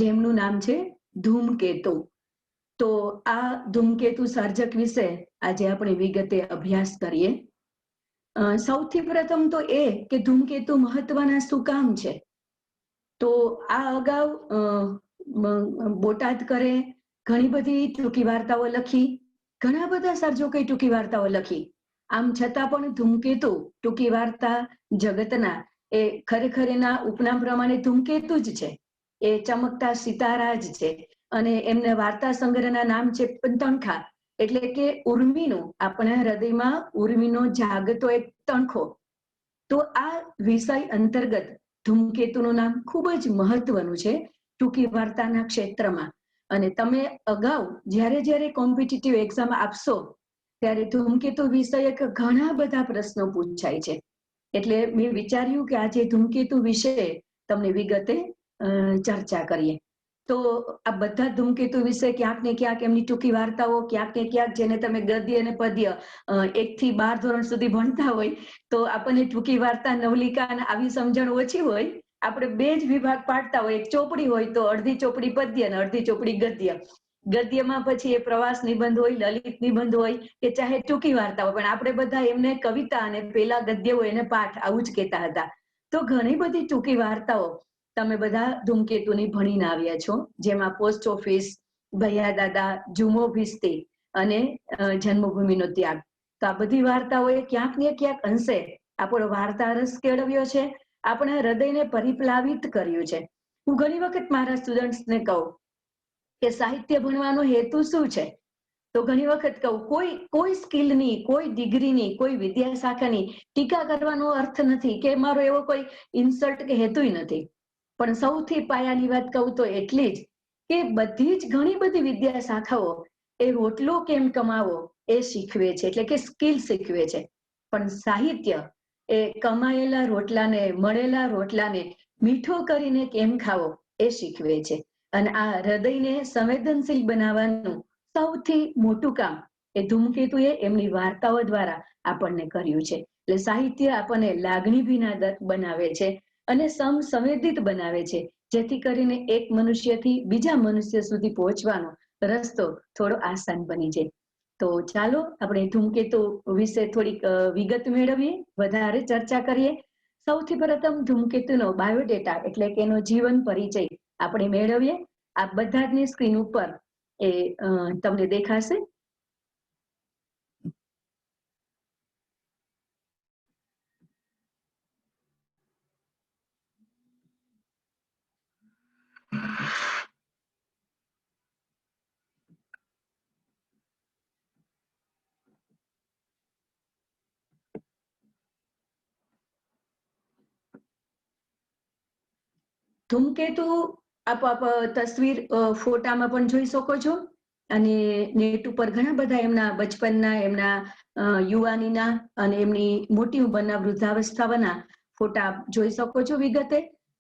જેમનું નામ છે ધૂમકેતુ. તો આ ધૂમકેતુ સર્જક વિશે આજે આપણે વિગતે અભ્યાસ કરીએ. સૌથી પ્રથમ તો એ કે ધૂમકેતુ મહત્વના શું કામ છે. તો આ અગાઉ બોટાદ કરે ઘણી બધી ટૂંકી વાર્તાઓ લખી, ઘણા બધા સર્જકોએ ટૂંકી વાર્તાઓ લખી. આમ છતાં પણ ધૂમકેતુ ટૂંકી વાર્તા જગતના એ ખરેખર એના ઉપનામ પ્રમાણે ધૂમકેતુ જ છે. એ ચમકતા સિતારા જ છે અને એમના વાર્તા સંગ્રહના નામ છે તણખા, એટલે કે ઉર્મિનું, આપણા હૃદયમાં ઉર્મિનો જાગતો એક તણખો. તો આ વિષય અંતર્ગત ધૂમકેતુનું નામ ખૂબ જ મહત્વનું છે ટૂંકી વાર્તાના ક્ષેત્રમાં. અને તમે અગાઉ જ્યારે કોમ્પિટિટિવ એક્ઝામ આપશો ત્યારે ધૂમકેતુ વિષયક ઘણા બધા પ્રશ્નો પૂછાય છે. એટલે મેં વિચાર્યું કે આજે ધૂમકેતુ વિશે તમને વિગતે ચર્ચા કરીએ. તો આ બધા ધૂમકેતુ વિશે ક્યાંક ને ક્યાંક એમની ટૂંકી વાર્તાઓ, ક્યાંક ને ક્યાંક જેને તમે ગદ્ય અને પદ્ય 1 થી 12 ધોરણ સુધી ભણતા હોય તો આપણને ટૂંકી વાર્તા, નવલિકા અને આવી સમજણ ઓછી હોય. આપણે 2 જ વિભાગ પાડતા હોય, એક ચોપડી હોય તો અડધી ચોપડી પદ્ય અને અડધી ચોપડી ગદ્ય. ગદ્યમાં પછી એ પ્રવાસ નિબંધ હોય, લલિત નિબંધ હોય કે ચાહે ટૂંકી વાર્તા હોય, પણ આપણે બધા એમને કવિતા અને પેલા ગદ્ય હોય એને પાઠ આવું જ કહેતા હતા. તો ઘણી બધી ટૂંકી વાર્તાઓ તમે બધા ધૂમકેતુની ભણીને આવ્યા છો, જેમાં પોસ્ટ ઓફિસ, ભૈયા દાદા, ઝુમો ભીસ્તી અને જન્મભૂમિનો ત્યાગ. તો આ બધી વાર્તાઓએ ક્યાંક ને ક્યાંક અંશે આપણો વાર્તા રસ કેળવ્યો છે, આપણા હૃદયને પરિપ્લાવિત કર્યું છે. હું ઘણી વખત મારા સ્ટુડન્ટ્સને કહું કે સાહિત્ય ભણવાનો હેતુ શું છે. તો ઘણી વખત કહું, કોઈ સ્કિલની, કોઈ ડિગ્રીની, કોઈ વિદ્યા શાખાની ટીકા કરવાનો અર્થ નથી કે મારો એવો કોઈ ઇન્સલ્ટ કે હેતુય નથી. પણ સૌથી પાયાની વાત કહું તો એટલી જ કે બધી જ ઘણી બધી વિદ્યા શાખાઓ એ રોટલો કેમ કમાવો એ શીખવે છે, એટલે કે સ્કિલ શીખવે છે. પણ સાહિત્ય એ કમાયેલા રોટલાને, મળેલા રોટલાને મીઠો કરીને કેમ ખાવો એ શીખવે છે. અને આ હૃદયને સંવેદનશીલ બનાવવાનું સૌથી મોટું કામ એ ધૂમકેતુએ એમની વાર્તાઓ દ્વારા આપણને કર્યું છે. એટલે સાહિત્ય આપણને લાગણી ભીના બનાવે છે અને સંવેદિત બનાવે છે, જેથી કરીને એક મનુષ્યથી બીજા મનુષ્ય સુધી પહોંચવાનો રસ્તો થોડો આસાન બની જાય. તો ચાલો આપણે ધૂમકેતુ વિશે થોડીક વિગત મેળવીએ, વધારે ચર્ચા કરીએ. સૌથી પ્રથમ ધૂમકેતુનો બાયોડેટા એટલે કે એનો જીવન પરિચય આપણે મેળવીએ. આ બધા જ સ્ક્રીન ઉપર એ તમને દેખાશે. ધૂમકેતુ આપ તસવીર ફોટામાં પણ જોઈ શકો છો અને નેટ ઉપર ઘણા બધા એમના બચપનના, એમના યુવાનીના અને એમની મોટી ઉંમરના વૃદ્ધાવસ્થાના ફોટા જોઈ શકો છો વિગતે.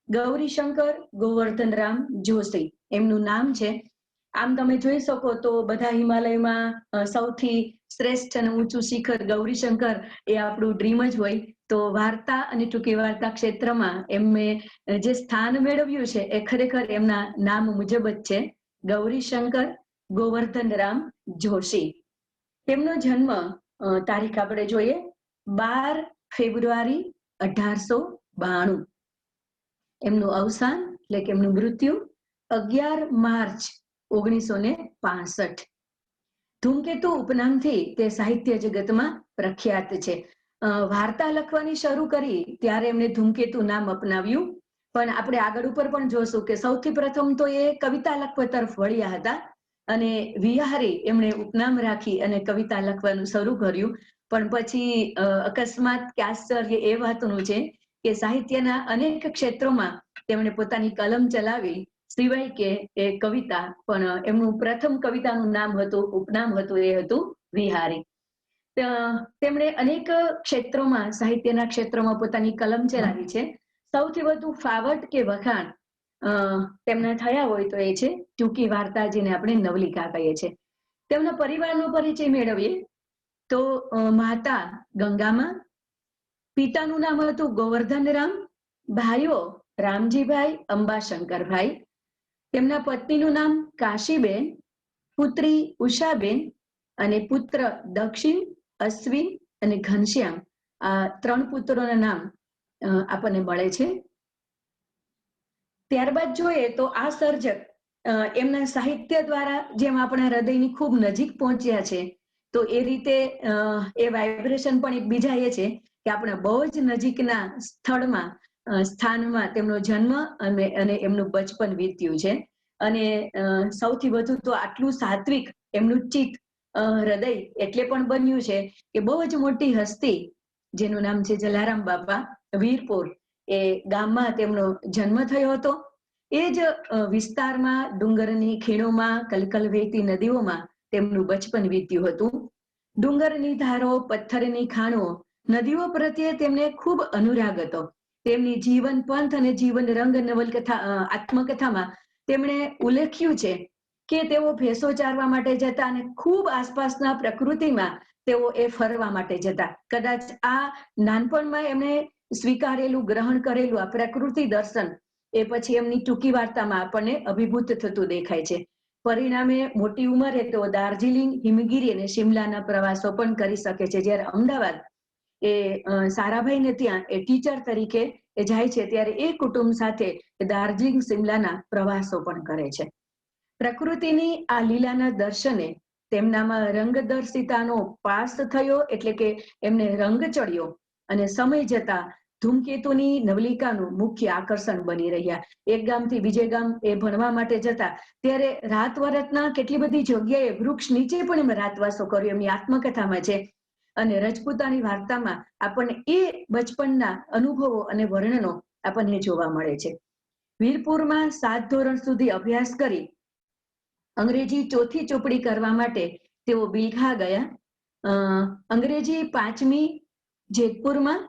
ગૌરીશંકર ગોવર્ધનરામ જોશી એમનું નામ છે. આમ તમે જોઈ શકો તો બધા હિમાલયમાં સૌથી શ્રેષ્ઠ અને ઊંચું શિખર ગૌરીશંકર એ આપણું ડ્રીમ જ હોય. તો વાર્તા અને ટૂંકી વાર્તા ક્ષેત્રમાં એમને જે સ્થાન મેળવ્યું છે એ ખરેખર એમના નામ મુજબ જ છે, ગૌરીશંકર ગોવર્ધનરામ જોશી. તેમનો જન્મ તારીખ આપણે જોઈએ 12 ફેબ્રુઆરી 1892. એમનું અવસાન એટલે કે એમનું મૃત્યુ 11 માર્ચ 1965. ધૂમકેતુ ઉપનામથી તે સાહિત્ય જગતમાં પ્રખ્યાત છે. વાર્તા લખવાની શરૂ કરી ત્યારે એમને ધૂમકેતુ નામ અપનાવ્યું, પણ આપણે આગળ ઉપર પણ જોશું કે સૌથી પ્રથમ તો એ કવિતા લખવા તરફ વળ્યા હતા અને વિહારી એમણે ઉપનામ રાખી અને કવિતા લખવાનું શરૂ કર્યું. પણ પછી અકસ્માત કે આશ્ચર્ય એ વાતનું છે કે સાહિત્યના અનેક ક્ષેત્રોમાં તેમણે પોતાની કલમ ચલાવી, સિવાય કે એ કવિતા, પણ એમનું પ્રથમ કવિતાનું નામ હતું, ઉપનામ હતું, એ હતું વિહારી. તેમણે અનેક ક્ષેત્રોમાં, સાહિત્યના ક્ષેત્રોમાં પોતાની કલમ ચલાવી છે. સૌથી વધુ ફાવટ કે વખાણ તેમના થયા હોય તો એ છે ટૂંકી વાર્તા, જેને આપણે નવલિકા કહીએ છીએ. તેમના પરિવારનો પરિચય મેળવીએ તો માતા ગંગામાં, પિતાનું નામ હતું ગોવર્ધનરામ, ભાઈઓ રામજીભાઈ, અંબાશંકરભાઈ. તેમના પત્નીનું નામ કાશીબેન, પુત્રી ઉષાબેન અને પુત્ર દક્ષિણ, અશ્વિન અને ઘનશ્યામ. આ 3 પુત્રોના નામ આપણને મળે છે. ત્યારબાદ જોઈએ તો આ સર્જક એમના સાહિત્ય દ્વારા જેમ આપણા હૃદયની ખૂબ નજીક પહોંચ્યા છે, તો એ રીતે એ વાઇબ્રેશન પણ એકબીજા એ છે કે આપણા બહુ જ નજીકના સ્થાનમાં તેમનો જન્મ અને એમનું બચપન વીત્યું છે. અને સૌથી વધુ તો આટલું સાત્વિક એમનું ચિત્ત, હૃદય એટલે પણ બન્યું છે કે બહુ જ મોટી હસ્તી જેનું નામ છે જલારામ બાપા, વીરપુર એ ગામમાં તેમનો જન્મ થયો હતો. એ જ વિસ્તારમાં ડુંગરની ખીણોમાં કલકલ વહેતી નદીઓમાં તેમનું બચપન વીત્યું હતું. ડુંગરની ધારો, પથ્થરની ખાણો, નદીઓ પ્રત્યે તેમને ખૂબ અનુરાગ હતો. તેમની જીવન પંથ અને જીવન રંગ નવલકથા આત્મકથામાં તેમણે ઉલ્લેખ્યું છે કે તેઓ ભેંસો ચારવા માટે જતા અને ખૂબ આસપાસના પ્રકૃતિમાં તેઓ એ ફરવા માટે જતા. કદાચ આ નાનપણમાં એમણે સ્વીકારેલું, ગ્રહણ કરેલું આ પ્રકૃતિ દર્શન એ પછી એમની ટૂંકી વાર્તામાં આપણને અભિભૂત થતું દેખાય છે. પરિણામે મોટી ઉંમરે તેઓ દાર્જિલિંગ, હિમગીરી અને શિમલાના પ્રવાસો પણ કરી શકે છે. જ્યારે અમદાવાદ એ સારાભાઈને ત્યાં એ ટીચર તરીકે એ જાય છે ત્યારે એ કુટુંબ સાથે દાર્જિલિંગ, શિમલાના પ્રવાસો પણ કરે છે. પ્રકૃતિની આ લીલાના દર્શને તેમનામાં રંગદર્શિતાનો પાસ થયો, એટલે કે એમને રંગ ચડ્યો અને સમય જતા ધૂમકેતુની નવલિકાનું મુખ્ય આકર્ષણ બની રહ્યા. એક ગામથી બીજે ગામ એ ભણવા માટે જતા ત્યારે રાત વરતના કેટલી બધી જગ્યાએ વૃક્ષ નીચે પણ એમણે રાતવાસો કર્યો, એમની આત્મકથામાં છે. અને રજપૂતાણી વાર્તામાં આપણને એ બચપનના અનુભવો અને વર્ણનો આપણને જોવા મળે છે. વીરપુરમાં 7 ધોરણ સુધી અભ્યાસ કરી અંગ્રેજી 4થી ચોપડી કરવા માટે તેઓ બિલખા ગયા. અંગ્રેજી 5મી જેતપુરમાં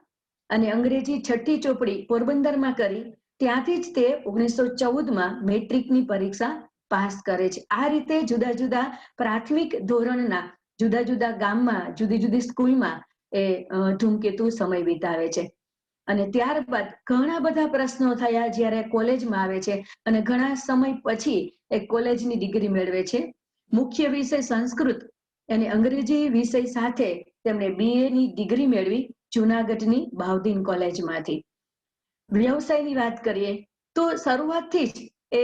અને અંગ્રેજી 6ઠ્ઠી ચોપડી પોરબંદરમાં કરી. ત્યાંથી જ તે 1914માં મેટ્રિકની પરીક્ષા પાસ કરે છે. આ રીતે જુદા જુદા પ્રાથમિક ધોરણના જુદા જુદા ગામમાં, જુદી જુદી સ્કૂલમાં એ ધૂમકેતુ સમય વિતાવે છે. અને ત્યારબાદ ઘણા બધા પ્રશ્નો થયા જ્યારે કોલેજમાં આવે છે અને ઘણા સમય પછી એ કોલેજની ડિગ્રી મેળવે છે. મુખ્ય વિષય સંસ્કૃત અને અંગ્રેજી વિષય સાથે તેમણે BA ની ડિગ્રી મેળવી જૂનાગઢની બાઉદીન કોલેજમાંથી. વ્યવસાયની વાત કરીએ તો શરૂઆતથી જ એ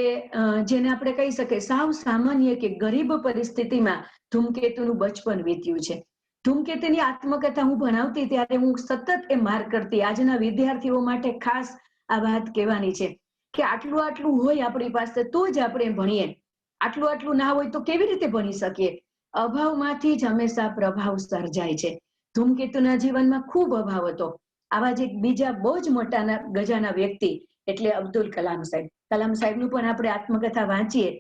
જેને આપણે કહી શકીએ સાવ સામાન્ય કે ગરીબ પરિસ્થિતિમાં ધૂમકેતુનું બચપન વીત્યું છે. ધૂમકેતુની આત્મકથા હું ભણાવતી ત્યારે હું સતત એ માર્ક કરતી, આજના વિદ્યાર્થીઓ માટે ખાસ આ વાત કહેવાની છે કે આટલું આટલું હોય આપણી પાસે તો જ આપણે ભણીએ, આટલું આટલું ના હોય તો કેવી રીતે ભણી શકીએ. અભાવમાંથી જ હંમેશા પ્રભાવ સર્જાય છે. ધૂમકેતુના જીવનમાં ખૂબ અભાવ હતો. આવા જ એક બીજા બહુ જ મોટા ગજાના વ્યક્તિ એટલે અબ્દુલ કલામ સાહેબ. કલામ સાહેબનું પણ આપણે આત્મકથા વાંચીએ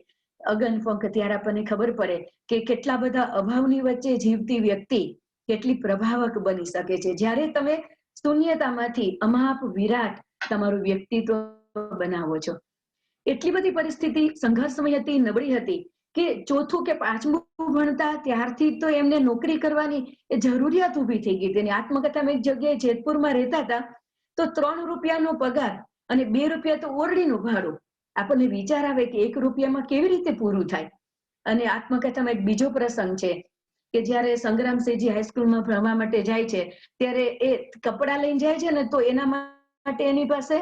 અગનફંક ત્યારે આપણને ખબર પડે કે કેટલા બધા અભાવની વચ્ચે જીવતી વ્યક્તિ કેટલી પ્રભાવક બની શકે છે. જ્યારે તમે શૂન્યતામાંથી અમાપ વિરાટ તમારું વ્યક્તિત્વ બનાવો છો. એટલી બધી પરિસ્થિતિ સંઘર્ષમય હતી, નબળી હતી કે 4થું કે 5મું ભણતા ત્યારથી તો એમને નોકરી કરવાની એ જરૂરિયાત ઊભી થઈ ગઈ. તેની આત્મકથામાં એક જગ્યાએ જેતપુરમાં રહેતા હતા તો 3 રૂપિયાનો પગાર અને 2 રૂપિયા તો ઓરડીનું ભાડું. આપણને વિચાર આવે કે 1 રૂપિયામાં કેવી રીતે પૂરું થાય. અને આત્મકથામાં એક બીજો પ્રસંગ છે કે જ્યારે સંગ્રામસિંહજી હાઈસ્કૂલમાં ભણવા માટે જાય છે ત્યારે એ કપડાં લઈને જાય છે ને તો એના માટે એની પાસે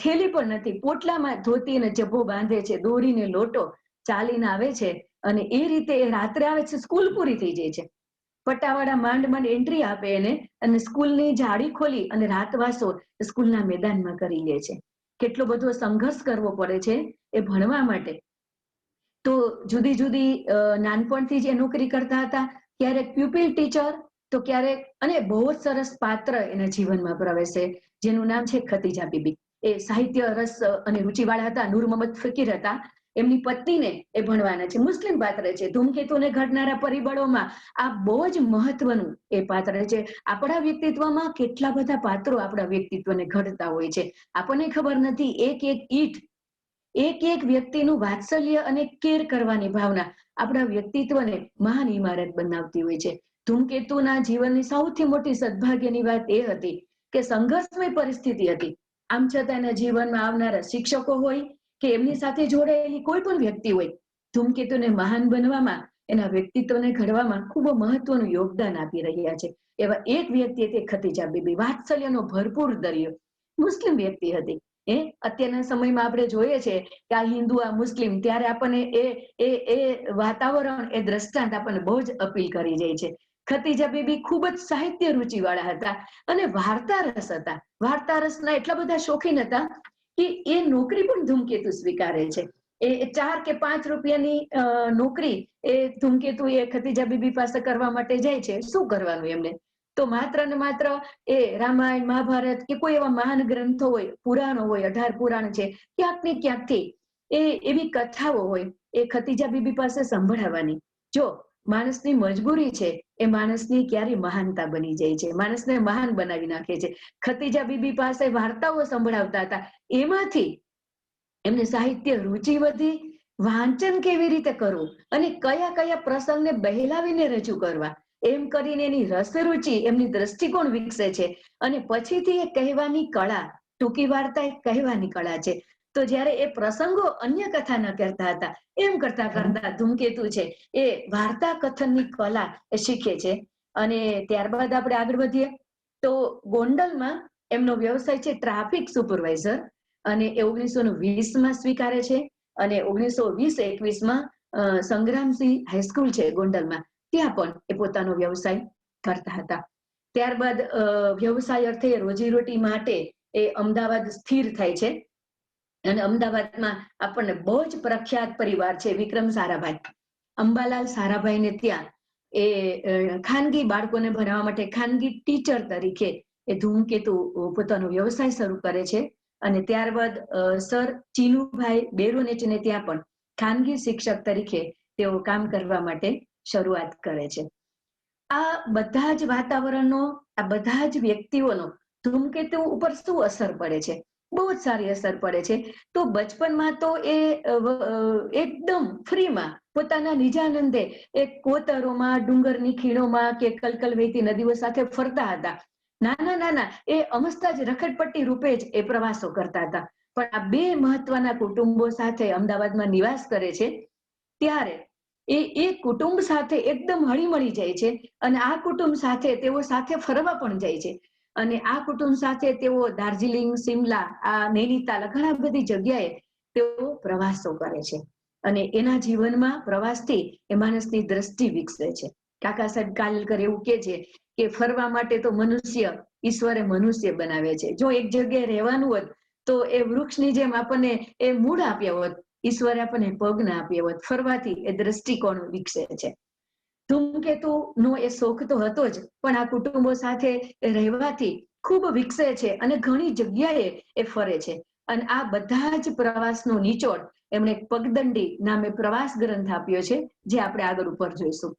થેલી પણ નથી. પોટલામાં ધોતી અને જબ્બો બાંધે છે, દોરીને લોટો ચાલીને આવે છે અને એ રીતે રાત્રે આવે છે. સ્કૂલ પૂરી થઈ જાય છે. પટાવાળા માંડ માંડ એન્ટ્રી આપે એને અને સ્કૂલની જાળી ખોલી અને રાતવાસો સ્કૂલના મેદાનમાં કરી લે છે. કેટલો બધો સંઘર્ષ કરવો પડે છે એ ભણવા માટે. તો જુદી જુદી નાનપણથી જ એ નોકરી કરતા હતા. ક્યારેક પ્યુપિલ ટીચર તો ક્યારેક, અને બહુ જ સરસ પાત્ર એના જીવનમાં પ્રવેશે જેનું નામ છે ખતીજા બીબી. એ સાહિત્ય રસ અને રુચિવાળા હતા. નૂર મોહમ્મદ ફકીર હતા. એમની પત્નીને એ ભણવાના છે. મુસ્લિમ પાત્ર છે. ધૂમકેતુને ઘડનારા પરિબળોમાં આ બહુ જ મહત્વનું એ પાત્ર છે. આપણા વ્યક્તિત્વમાં કેટલા બધા પાત્રો આપણા વ્યક્તિત્વને ઘડતા હોય છે. આપણને ખબર નથી. એક એક ઈંટ, એક એક વ્યક્તિનું વાત્સલ્ય અને કેર કરવાની ભાવના આપણા વ્યક્તિત્વને મહાન ઇમારત બનાવતી હોય છે. ધૂમકેતુના જીવનની સૌથી મોટી સદભાગ્યની વાત એ હતી કે સંઘર્ષમય પરિસ્થિતિ હતી. આમ છતાં એના જીવનમાં આવનારા શિક્ષકો હોય કે એમની સાથે જોડાયેલી કોઈ પણ વ્યક્તિ હોય, ધૂમકેતુને મહાન બનવામાં, એના વ્યક્તિત્વને ઘડવામાં ખૂબ મહત્વનું યોગદાન આપી રહ્યા છે. એવા એક વ્યક્તિ તે ખતીજા બીબી, વાત્સલ્યનો ભરપૂર દરિયો, મુસ્લિમ વ્યક્તિ હતી. અત્યારના સમયમાં આપણે જોઈએ છે કે આ હિન્દુ આ મુસ્લિમ, ત્યારે આપણને એ વાતાવરણ, એ દ્રષ્ટાંત આપણને બહુ જ અપીલ કરી જાય છે. ખતીજા બીબી ખૂબ જ સાહિત્ય રૂચિવાળા હતા અને વાર્તા રસ હતા. વાર્તા રસના એટલા બધા શોખીન હતા કે એ નોકરી પણ ધૂમકેતુ સ્વીકારે છે. એ 4 કે 5 રૂપિયાની નોકરી એ ધૂમકેતુ એ ખતીજા બીબી પાસે કરવા માટે જાય છે. શું કરવાનું એમને? તો માત્ર ને માત્ર એ રામાયણ, મહાભારત કે કોઈ એવા મહાન ગ્રંથો હોય, પુરાણો હોય, 18 પુરાણ છે, ક્યાંક ને ક્યાંકથી એવી કથાઓ હોય, એ ખતીજા બીબી પાસે સંભળાવવાની. જો માણસની મજબૂરી છે, એ માણસની ક્યારે મહાનતા બની જાય છે, માણસને મહાન બનાવી નાખે છે. ખતીજા બીબી પાસે વાર્તાઓ સંભળાવતા હતા, એમાંથી એમને સાહિત્ય રુચિ વધી, વાંચન કેવી રીતે કરવું અને કયા કયા પ્રસંગને બહેલાવીને રજૂ કરવા, એમ કરીને એની રસરુચિ, એમની દ્રષ્ટિકોણ વિકસે છે. અને પછીથી એ કહેવાની કળા, ટૂંકી વાર્તા એ કહેવાની કળા છે. તો જ્યારે એ પ્રસંગો અન્ય કથા ન કરતા હતા, એમ કરતા કરતા ધૂમકેતુ છે એ વાર્તા કથનની કલા એ શીખે છે. અને ત્યારબાદ આપણે આગળ વધીએ તો ગોંડલમાં એમનો વ્યવસાય છે ટ્રાફિક સુપરવાઇઝર, અને એ 1920માં સ્વીકારે છે. અને 1920-21માં સંગ્રામસિંહ હાઈસ્કૂલ છે ગોંડલમાં, ત્યાં પણ એ પોતાનો વ્યવસાય કરતા હતા. ત્યારબાદ વ્યવસાય અર્થે રોજીરોટી માટે એ અમદાવાદ સ્થિર થાય છે. અને અમદાવાદમાં આપણને બહુ જ પ્રખ્યાત પરિવાર છે વિક્રમ સારાભાઈ. અંબાલાલ સારાભાઈને ત્યાં એ ખાનગી બાળકોને ભણાવવા માટે ખાનગી ટીચર તરીકે એ ધૂમકેતુ પોતાનો વ્યવસાય શરૂ કરે છે. અને ત્યારબાદ સર ચીનુભાઈ બેરોનેચને ત્યાં પણ ખાનગી શિક્ષક તરીકે તેઓ કામ કરવા માટે શરૂઆત કરે છે. આ બધા જ વાતાવરણનો, આ બધા જ વ્યક્તિઓનો ધૂમકેતુ ઉપર શું અસર પડે છે? બહુ જ સારી અસર પડે છે. તો બચપનમાં તો એ એકદમ ફ્રીમાં પોતાના નિજાનંદે એ કોતરોમાં, ડુંગરની ખીણોમાં કે કલકલ વહેતી નદીઓ સાથે ફરતા હતા. નાના નાના એ અમસ્તા જ રખડપટ્ટી રૂપે જ એ પ્રવાસો કરતા હતા. પણ આ બે મહત્વના કુટુંબો સાથે અમદાવાદમાં નિવાસ કરે છે, ત્યારે એ કુટુંબ સાથે એકદમ હળીમળી જાય છે. અને આ કુટુંબ સાથે તેઓ સાથે ફરવા પણ જાય છે. અને આ કુટુંબ સાથે તેઓ દાર્જિલિંગ, સિમલા, આ નૈનીતાલ, ઘણા બધી જગ્યાએ તેઓ પ્રવાસો કરે છે. અને એના જીવનમાં પ્રવાસથી એ માણસની દ્રષ્ટિ વિકસે છે. કાકા સાહેબ કાલેલકર એવું કે છે કે ફરવા માટે તો ઈશ્વરે મનુષ્ય બનાવે છે. જો એક જગ્યાએ રહેવાનું હોત તો એ વૃક્ષની જેમ આપણને એ મૂળ આપ્યા હોત, ઈશ્વરે આપણને પગ ના આપ્યા હોત. ફરવાથી એ દ્રષ્ટિકોણ વિકસે છે. ધૂમકેતુનો એ શોખ તો હતો જ, પણ આ કુટુંબો સાથે રહેવાથી ખૂબ વિકસે છે અને ઘણી જગ્યાએ એ ફરે છે. અને આ બધા જ પ્રવાસનો નિચોડ એમણે પગદંડી નામે પ્રવાસ ગ્રંથ આપ્યો છે, જે આપણે આગળ ઉપર જોઈશું.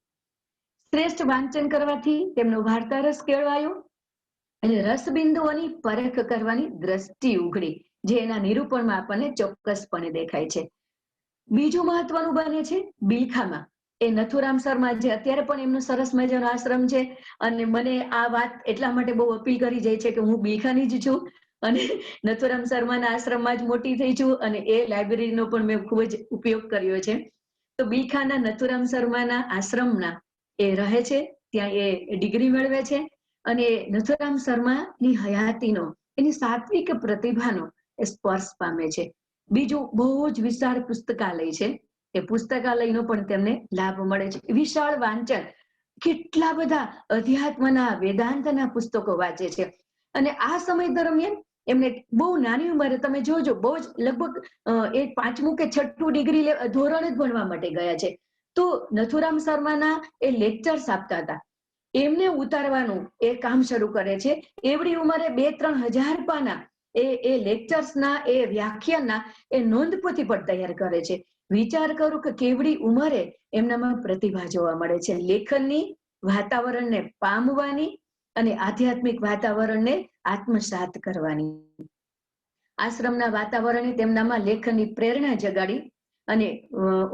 શ્રેષ્ઠ વાંચન કરવાથી તેમનો વાર્તા રસ કેળવાયો અને રસબિંદુઓની પરખ કરવાની દ્રષ્ટિ ઉઘડી, જે એના નિરૂપણમાં આપણને ચોક્કસપણે દેખાય છે. બીજું મહત્વનું બને છે બિલખામાં. એ નથુરામ શર્મા, જે અત્યારે પણ એમનો સરસ મજાનો આશ્રમ છે. અને મને આ વાત એટલા માટે બહુ અપીલ કરી જાય છે કે હું બિલખાની જ છું અને નથુરામ શર્માના આશ્રમમાં જ મોટી થઈ છું, અને એ લાઇબ્રેરીનો પણ મેં ખૂબ જ ઉપયોગ કર્યો છે. તો બિલખાના નથુરામ શર્માના આશ્રમના એ રહે છે, ત્યાં એ ડિગ્રી મેળવે છે. અને નથુરામ શર્માની હયાતીનો, એની સાત્વિક પ્રતિભાનો એ સ્પર્શ પામે છે. બીજું બહુ જ વિશાળ પુસ્તકાલય છે, એ પુસ્તકાલયનો પણ તેમને લાભ મળે છે. વિશાળ વાંચન, કેટલા બધા અધ્યાત્મના, વેદાંતના પુસ્તકો વાંચે છે. અને આ સમય દરમિયાન એમને બહુ નાની ઉંમરે, તમે જોજો, બહુ જ લગભગ એ 5મું કે 6ઠું ડિગ્રી ધોરણ જ ભણવા માટે ગયા છે. તો નથુરામ શર્માના એ લેક્ચર્સ આપતા હતા, એમને ઉતારવાનું એ કામ શરૂ કરે છે. એવડી ઉંમરે 2-3 હજાર પાના એ લેક્ચર્સના, એ વ્યાખ્યાનના એ નોંધપોથી પણ તૈયાર કરે છે. વિચાર કરું કે કેવડી ઉંમરે એમનામાં પ્રતિભા જોવા મળે છે, લેખનની, વાતાવરણને પામવાની અને આધ્યાત્મિક વાતાવરણને આત્મસાત કરવાની. આશ્રમના વાતાવરણે તેમનામાં લેખનની પ્રેરણા જગાડી અને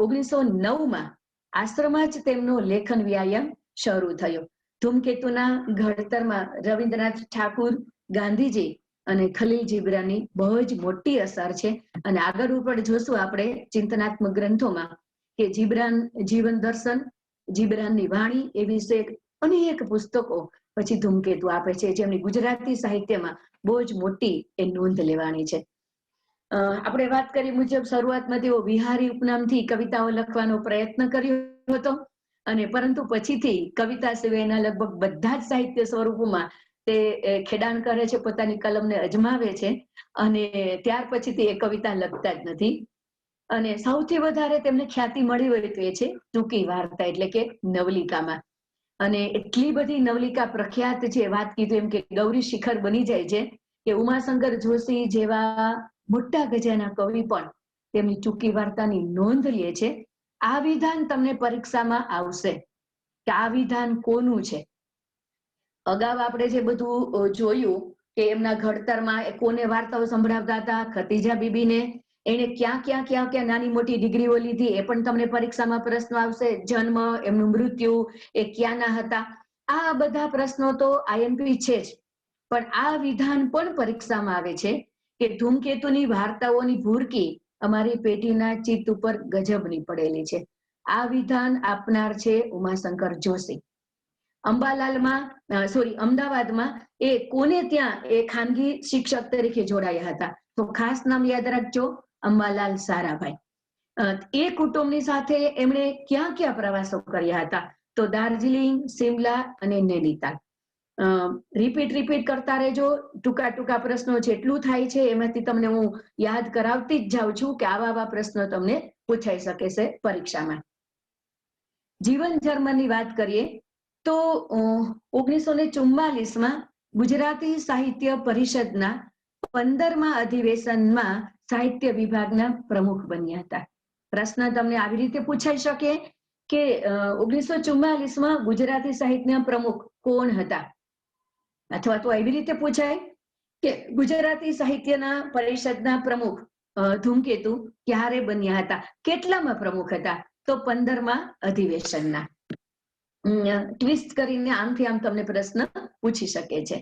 1909માં આશ્રમમાં જ તેમનો લેખન વ્યાયામ શરૂ થયો. ધૂમકેતુના ઘડતરમાં રવિન્દ્રનાથ ઠાકુર, ગાંધીજી અને ખલીલ જીબ્રાનની બહુ જ મોટી અસર છે. અને આગળ ઉપર જોશું આપણે ચિંતનાત્મક ગ્રંથોમાં કે જીબ્રાન જીવન દર્શન, જીબ્રાનની વાણી એ વિશે અનેક પુસ્તકો પછી ધૂમકેતુ આપે છે, જેમની ગુજરાતી સાહિત્યમાં બહુ જ મોટી એ નોંધ લેવાની છે. આપણે વાત કરી મુજબ શરૂઆતમાં તેઓ વિહારી ઉપનામથી કવિતાઓ લખવાનો પ્રયત્ન કર્યો હતો, અને પરંતુ પછીથી કવિતા સિવાયના લગભગ બધા જ સાહિત્ય સ્વરૂપોમાં તે ખેડાણ કરે છે, પોતાની કલમને અજમાવે છે, અને ત્યાર પછીથી એ કવિતા લખતા જ નથી. અને સૌથી વધારે તેમને ખ્યાતિ મળી હોય તો એ છે ટૂંકી વાર્તા એટલે કે નવલિકામાં. અને એટલી બધી નવલિકા પ્રખ્યાત છે, વાત કીધું એમ કે ગૌરી શિખર બની જાય છે કે ઉમાશંકર જોશી જેવા મોટા ગજાના કવિ પણ તેમની ટૂંકી વાર્તાની નોંધ લે છે. આ વિધાન તમને પરીક્ષામાં આવશે કે આ વિધાન કોનું છે. અગાઉ આપણે જે બધું જોયું કે એમના ઘડતરમાં કોને વાર્તાઓ સંભળાવતા હતા, ખતીજા બીબીને, એને ક્યાં નાની મોટી ડિગ્રીઓ લીધી એ પણ તમને પરીક્ષામાં પ્રશ્ન આવશે. જન્મ, એમનું મૃત્યુ, એ ક્યાંના હતા, આ બધા પ્રશ્નો તો આઈએમપી છે જ. પણ આ વિધાન પણ પરીક્ષામાં આવે છે કે ધૂમકેતુની વાર્તાઓની ભૂરકી અમારી પેઢીના ચિત્ત ઉપર ગજબની પડેલી છે. આ વિધાન આપનાર છે ઉમાશંકર જોશી. અમદાવાદમાં એ કોને ત્યાં એ ખાનગી શિક્ષક તરીકે જોડાયા હતા, તો ખાસ નામ યાદ રાખજો, અંબાલાલ સારાભાઈ. એ કુટુંબની સાથે એમણે ક્યાં પ્રવાસો કર્યા હતા, તો દાર્જિલિંગ, સિમલા અને નૈનીતાલ. રિપીટ કરતા રહેજો, ટૂંકા પ્રશ્નો જેટલું થાય છે એમાંથી તમને હું યાદ કરાવતી જ જાઉં છું કે આવા પ્રશ્નો તમને પૂછાઈ શકે છે પરીક્ષામાં. જીવન જર્મનની વાત કરીએ તો 1944માં ગુજરાતી સાહિત્ય પરિષદના 15મા અધિવેશનમાં સાહિત્ય વિભાગના પ્રમુખ બન્યા હતા. પ્રશ્ન તમને આવી રીતે પૂછાઈ શકે કે 1944માં ગુજરાતી સાહિત્યના પ્રમુખ કોણ હતા, અથવા તો એવી રીતે પૂછાય કે ગુજરાતી સાહિત્યના પરિષદના પ્રમુખ ધૂમકેતુ ક્યારે બન્યા હતા, કેટલામાં પ્રમુખ હતા, તો 15મા અધિવેશનના. ટ્વિસ્ટ કરીને આમથી આમ તમને પ્રશ્ન પૂછી શકે છે.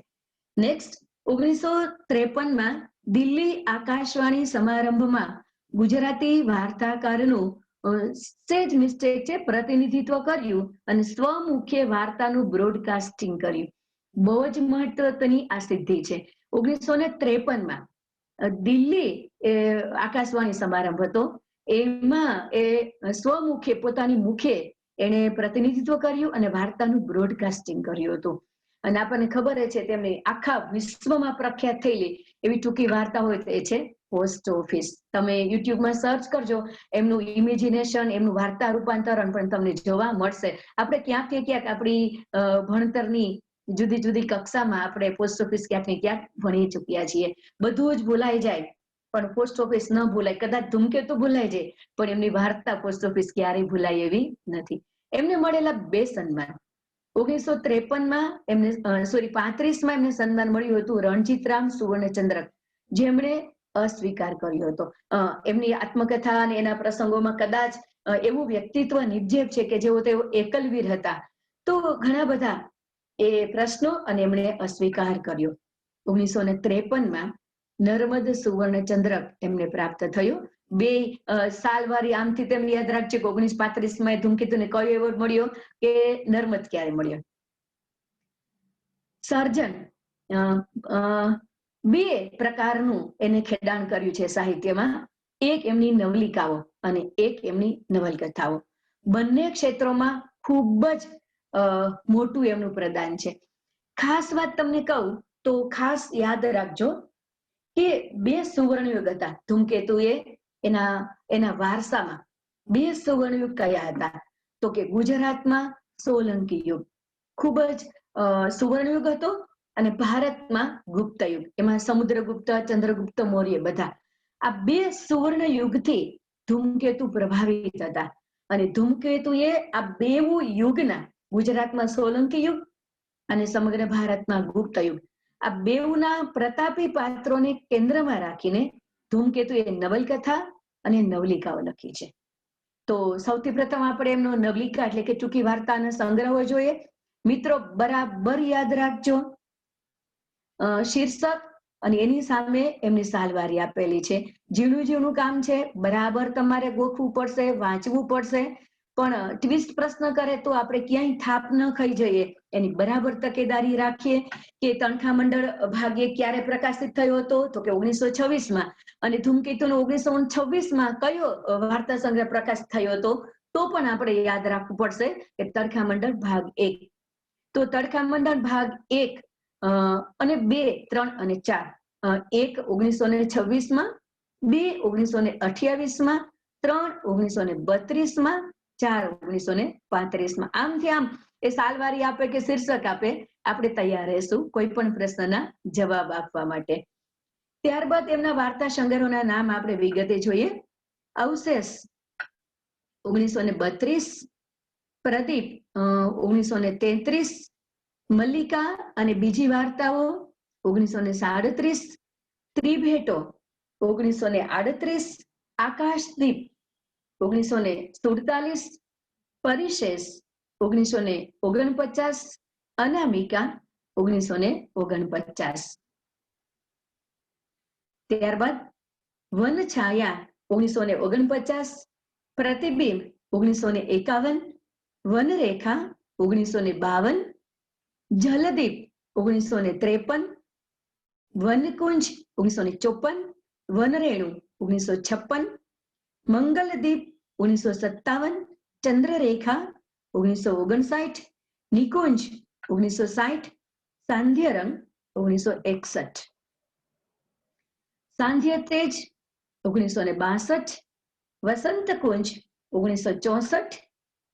નેક્સ્ટ 1953માં દિલ્હી આકાશવાણી સમારંભમાં ગુજરાતી વાર્તાકારનું સેજ મિસ્ટેક છે પ્રતિનિધિત્વ કર્યું અને સ્વમુખ્ય વાર્તાનું બ્રોડકાસ્ટિંગ કર્યું. બહુ જ મહત્વની આ સિદ્ધિ છે. 1953માં દિલ્હી આકાશવાણી સમારંભ હતો, એમાં એ સ્વમુખે પોતાની મુખે એને પ્રતિનિધિત્વ કર્યું અને વાર્તાનું બ્રોડકાસ્ટિંગ કર્યું હતું. અને આપણને ખબર છે તેમની આખા વિશ્વમાં પ્રખ્યાત થયેલી એવી ટૂંકી વાર્તા હોય તો એ છે પોસ્ટ ઓફિસ. તમે યુટ્યુબમાં સર્ચ કરજો, એમનું ઇમેજિનેશન, એમનું વાર્તા રૂપાંતરણ પણ તમને જોવા મળશે. આપણે ક્યાંક આપણી ભણતરની જુદી જુદી કક્ષામાં આપણે પોસ્ટ ઓફિસ ક્યાંક ને ક્યાંક ભણી ચૂક્યા છીએ. બધું જ ભૂલાઈ જાય પણ પોસ્ટ ઓફિસ ન ભૂલાય. કદાચ ધૂમકેતુ ભૂલાઈ જાય પણ એમની વાર્તા પોસ્ટ ઓફિસ ક્યારેય ભૂલાય એવી નથી. એમને મળેલા 2 સન્માન. 1935માં એમને સન્માન મળ્યું હતું રણજીતરામ સુવર્ણચંદ્રક, જેમણે અસ્વીકાર કર્યો હતો. એમની આત્મકથા અને એના પ્રસંગોમાં કદાચ એવું વ્યક્તિત્વ નિપજે છે કે જેઓ તેઓ એકલવીર હતા, તો ઘણા બધા એ પ્રશ્નો અને એમણે અસ્વીકાર કર્યો. 1953માં નર્મદ સુવર્ણચંદ્રક એમને પ્રાપ્ત થયું. 2 સાલવારી આમથી તેમ યાદ રાખજો કે 1935માં ધૂમકેતુને કયો એવોર્ડ મળ્યો કે નર્મદ ક્યારે મળ્યો. સર્જન 2 પ્રકારનું એને ખેડાણ કર્યું છે સાહિત્યમાં. એક એમની નવલિકાઓ અને એક એમની નવલકથાઓ. બંને ક્ષેત્રોમાં ખૂબ જ મોટું એમનું પ્રદાન છે. ખાસ વાત તમને કહું તો ખાસ યાદ રાખજો કે 2 સુવર્ણયુગ હતા ધૂમકેતુએ એના વારસામાં. 2 સુવર્ણયુગ કયા હતા, તો કે ગુજરાતમાં સોલંકી યુગ ખૂબ જ સુવર્ણયુગ હતો, અને ભારતમાં ગુપ્ત યુગ, એમાં સમુદ્રગુપ્ત, ચંદ્રગુપ્ત મૌર્ય બધા. આ 2 સુવર્ણ યુગથી ધૂમકેતુ પ્રભાવિત હતા. અને ધૂમકેતુએ આ 2 યુગના, ગુજરાતમાં સોલંકી યુગ અને સમગ્ર ભારતમાં ગુપ્ત યુગ, આ 2ના પ્રતાપી પાત્રોને કેન્દ્રમાં રાખીને ધૂમકેતુએ નવલકથા અને નવલિકાઓ લખી છે. તો સૌથી પ્રથમ આપણે એમનો નવલિકા એટલે કે ટૂંકી વાર્તાનો સંગ્રહ જોઈએ. મિત્રો બરાબર યાદ રાખજો, શીર્ષક અને એની સામે એમની સાલવારી આપેલી છે. ઝીણું ઝીણું કામ છે, બરાબર તમારે ગોખવું પડશે, વાંચવું પડશે, પણ ટ્વિસ્ટ પ્રશ્ન કરે તો આપણે ક્યાંય થાપ ન ખાઈ જઈએ એની બરાબર તકેદારી રાખીએ. કે તણખા મંડળ ભાગ 1 ક્યારે પ્રકાશિત થયો હતો? તો કે 1926માં. અને ધૂમકેતુનો 1926માં કયો વાર્તા સંગ્રહ પ્રકાશિત થયો હતો? તો પણ આપણે યાદ રાખવું પડશે કે તણખા મંડળ ભાગ 1. તો તણખા મંડળ ભાગ 1 અને 2, 3 અને 4. 1 1926માં, 2 1928માં, 3 1932માં, 4 1935માં. આમથી આમ એ સાલવારી આપે કે શીર્ષક આપે, આપણે તૈયાર રહેશું કોઈ પણ પ્રશ્નના જવાબ આપવા માટે. ત્યારબાદ એમના વાર્તા સંગ્રહોના નામ આપણે વિગતે જોઈએ. અવશેષ 1932, પ્રદીપ 1933, મલ્લિકા અને બીજી વાર્તાઓ 1937, ત્રિભેટો 1938, આકાશદીપ 1947, પરિશેષ 1949, અનામિકા 1949. ત્યારબાદ વનછાયા 1949, પ્રતિબિંબ 1951, વનરેખા 1952, જલદીપ 1953, વનકુંજ 1954, વનરેણુ 1956, મંગલદીપ 1957, ચંદ્રરેખા 1959, નિકુંજ 1960, સાંધ્યરંગ 1961, સાંધ્ય તેજ 1962, વસંતકુંજ 1964,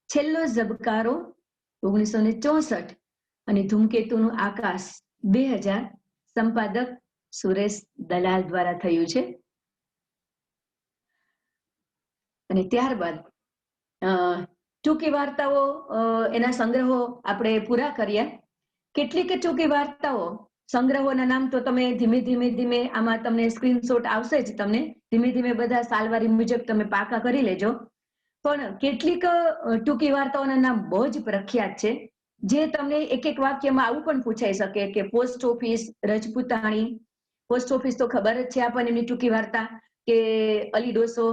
છેલ્લો ઝબકારો 1964 અને ધૂમકેતુનું આકાશ 2000 સંપાદક સુરેશ દલાલ દ્વારા થયું છે. અને ત્યારબાદ ટૂંકી વાર્તાઓ એના સંગ્રહો આપણે પૂરા કર્યા. કેટલીક ટૂંકી વાર્તાઓ સંગ્રહોના નામ તો તમે ધીમે આમાં તમને સ્ક્રીનશોટ આવશે જ. તમને ધીમે ધીમે બધા સાલવારી મુજબ તમે પાકા કરી લેજો. પણ કેટલીક ટૂંકી વાર્તાઓના નામ બહુ જ પ્રખ્યાત છે, જે તમને એક એક વાક્યમાં આવું પણ પૂછાઈ શકે કે પોસ્ટ ઓફિસ, રજપૂતાણી. પોસ્ટ ઓફિસ તો ખબર જ છે આપણને, એમની ટૂંકી વાર્તા કે અલી ડોસો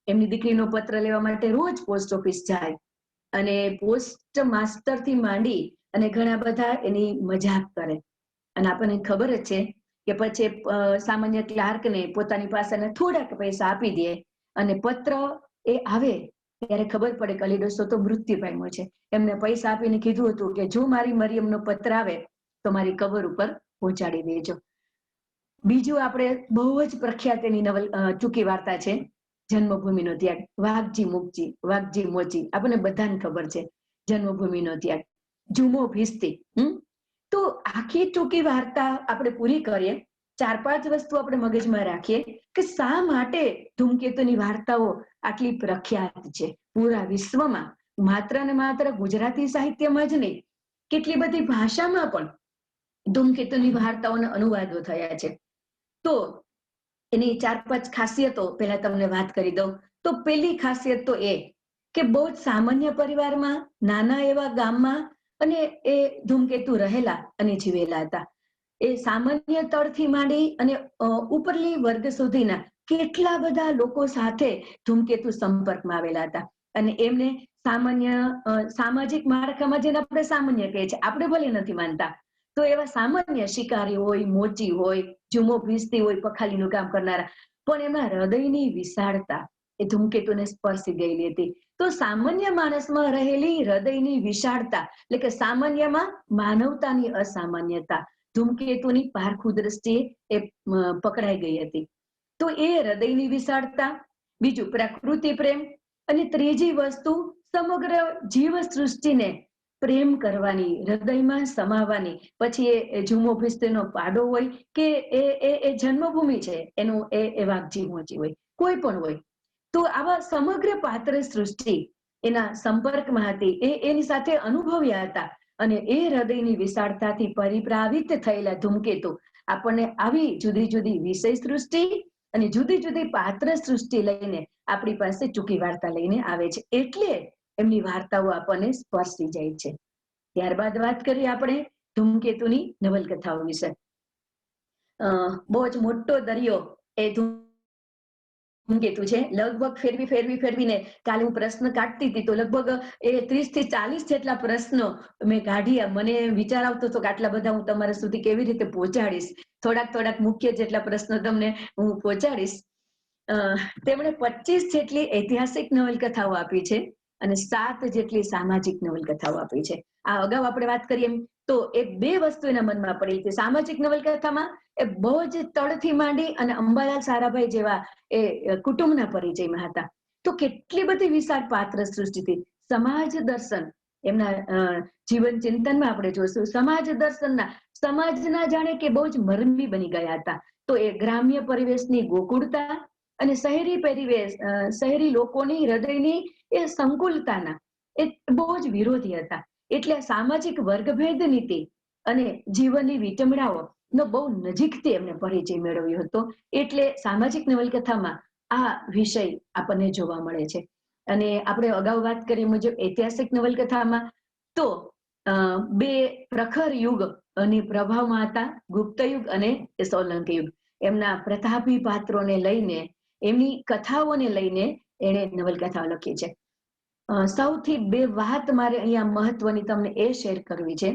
એમની દીકરીનો પત્ર લેવા માટે રોજ પોસ્ટ ઓફિસ જાય અને પોસ્ટ માસ્ટર થી માંડી અને ઘણા બધા એની મજાક કરે. અને આપણને ખબર જ છે કે પછી સામાન્ય ક્લાર્કને પોતાની પાસેના થોડાક પૈસા આપી દે અને પત્ર એ આવે ત્યારે ખબર પડે કે અલી ડોસો તો મૃત્યુ પામ્યો છે. એમને પૈસા આપીને કીધું હતું કે જો મારી મરિયમનો પત્ર આવે તો મારી કબર ઉપર પહોંચાડી દેજો. બીજું આપણે બહુ જ પ્રખ્યાત એની ટૂંકી વાર્તા છે જન્મભૂમિનો ત્યાગ. વાઘજી મોચી આપણને બધાને ખબર છે જન્મભૂમિનો ત્યાગ. ઝુમો ભીસ્તી. તો આખી ટૂંકી વાર્તા આપણે પૂરી કરીએ. 4-5 વસ્તુ આપણે મગજમાં રાખીએ કે શા માટે ધૂમકેતુની વાર્તાઓ આટલી પ્રખ્યાત છે પૂરા વિશ્વમાં. માત્ર ને માત્ર ગુજરાતી સાહિત્યમાં જ નહીં, કેટલી બધી ભાષામાં પણ ધૂમકેતુની વાર્તાઓના અનુવાદો થયા છે. તો એની 4-5 ખાસિયતો પહેલા તમને વાત કરી દઉં. તો પહેલી ખાસિયત તો એ કે બહુ જ સામાન્ય પરિવારમાં, નાના એવા ગામમાં અને એ ધૂમકેતુ રહેલા અને જીવેલા હતા. એ સામાન્ય તળથી માંડી અને ઉપરલી વર્ગ સુધીના કેટલા બધા લોકો સાથે ધૂમકેતુ સંપર્કમાં આવેલા હતા. અને એમને સામાજિક માળખામાં જેને આપણે સામાન્ય કહીએ છીએ, આપણે ભલે નથી માનતા, તો એવા સામાન્ય શિકારી હોય, મોચી હોય, ઝુમો ભીસ્તી હોય, પખાલીનું કામ કરનારા, પણ એમાં હૃદયની વિશાળતા એ ધૂમકેતુને સ્પર્શી ગયેલી હતી. તો સામાન્ય માણસમાં રહેલી હૃદયની વિશાળતા એટલે કે સામાન્યમાં માનવતાની અસામાન્યતા ધૂમકેતુની પારખું દ્રષ્ટિએ એ પકડાઈ ગઈ હતી. તો એ હૃદયની વિશાળતા, બીજું પ્રકૃતિ પ્રેમ, અને ત્રીજી વસ્તુ સમગ્ર જીવ સૃષ્ટિને પ્રેમ કરવાની, હૃદયમાં સમાવાની. પછી એ ઝુમો ભીસ્તીનો પાડો હોય કે એ જન્મભૂમિ છે એનું એ વાઘજી મોચી હોય, કોઈ પણ હોય. તો આવા સમગ્ર પાત્ર સૃષ્ટિ એના સંપર્કમાં હતી, એની સાથે અનુભવ્યા હતા. અને એ હૃદયની વિશાળતાથી પરિપ્રાવિત થયેલા ધૂમકેતુ આપણને આવી જુદી જુદી વિષય સૃષ્ટિ અને જુદી જુદી પાત્ર સૃષ્ટિ લઈને આપણી પાસે ટૂંકી વાર્તા લઈને આવે છે. એટલે એમની વાર્તાઓ આપણને સ્પર્શી જાય છે. ત્યારબાદ વાત કરીએ આપણે ધૂમકેતુની નવલકથાઓ વિશે. બહુ જ મોટો દરિયો એ ધૂમકેતુ છે. લગભગ ફેરવીને કાલે હું પ્રશ્ન કાઢતી હતી તો લગભગ એ 30 થી 40 જેટલા પ્રશ્નો મેં કાઢ્યા. મને વિચાર આવતો હતો કે આટલા બધા હું તમારા સુધી કેવી રીતે પહોંચાડીશ. થોડાક મુખ્ય જેટલા પ્રશ્નો તમને હું પહોંચાડીશ. તેમણે 25 જેટલી ઐતિહાસિક નવલકથાઓ આપી છે અને 7 જેટલી સામાજિક નવલકથાઓ આપી છે. આ અગાઉ આપણે વાત કરીએ એમ તો એ બે વસ્તુ એના મનમાં પડી હતી. સામાજિક નવલકથામાં એ બહુ જ તળથી માંડી અને અંબાલાલ સારાભાઈ જેવા એ કુટુંબના પરિચયમાં હતા. તો કેટલી બધી વિશાળ પાત્ર સૃષ્ટિ હતી. સમાજ દર્શન એમના જીવન ચિંતનમાં આપણે જોઈશું. સમાજ દર્શનના સમાજના જાણે કે બહુ જ મરમી બની ગયા હતા. તો એ ગ્રામ્ય પરિવેશની ગોકુળતા અને શહેરી પરિવેશ શહેરી લોકોની હૃદયની એ સંકુલતાના એ બહુ જ વિરોધી હતા. એટલે સામાજિક વર્ગભેદ નીતિ અને જીવનની વિટંબણાઓ નો બહુ નજીકથી એમને પરિચય મેળવ્યો હતો. એટલે સામાજિક નવલકથામાં આ વિષય આપણને જોવા મળે છે. અને આપણે અગાઉ વાત કરી મુજબ ઐતિહાસિક નવલકથામાં તો બે પ્રખર યુગની પ્રભાવમાં હતા. ગુપ્ત યુગ અને સોલંકી યુગ. એમના પ્રતાપી પાત્રોને લઈને એમની કથાઓને લઈને એણે નવલકથાઓ લખી છે. સૌથી બે વાત મારે અહીંયા મહત્વની તમને એ શેર કરવી છે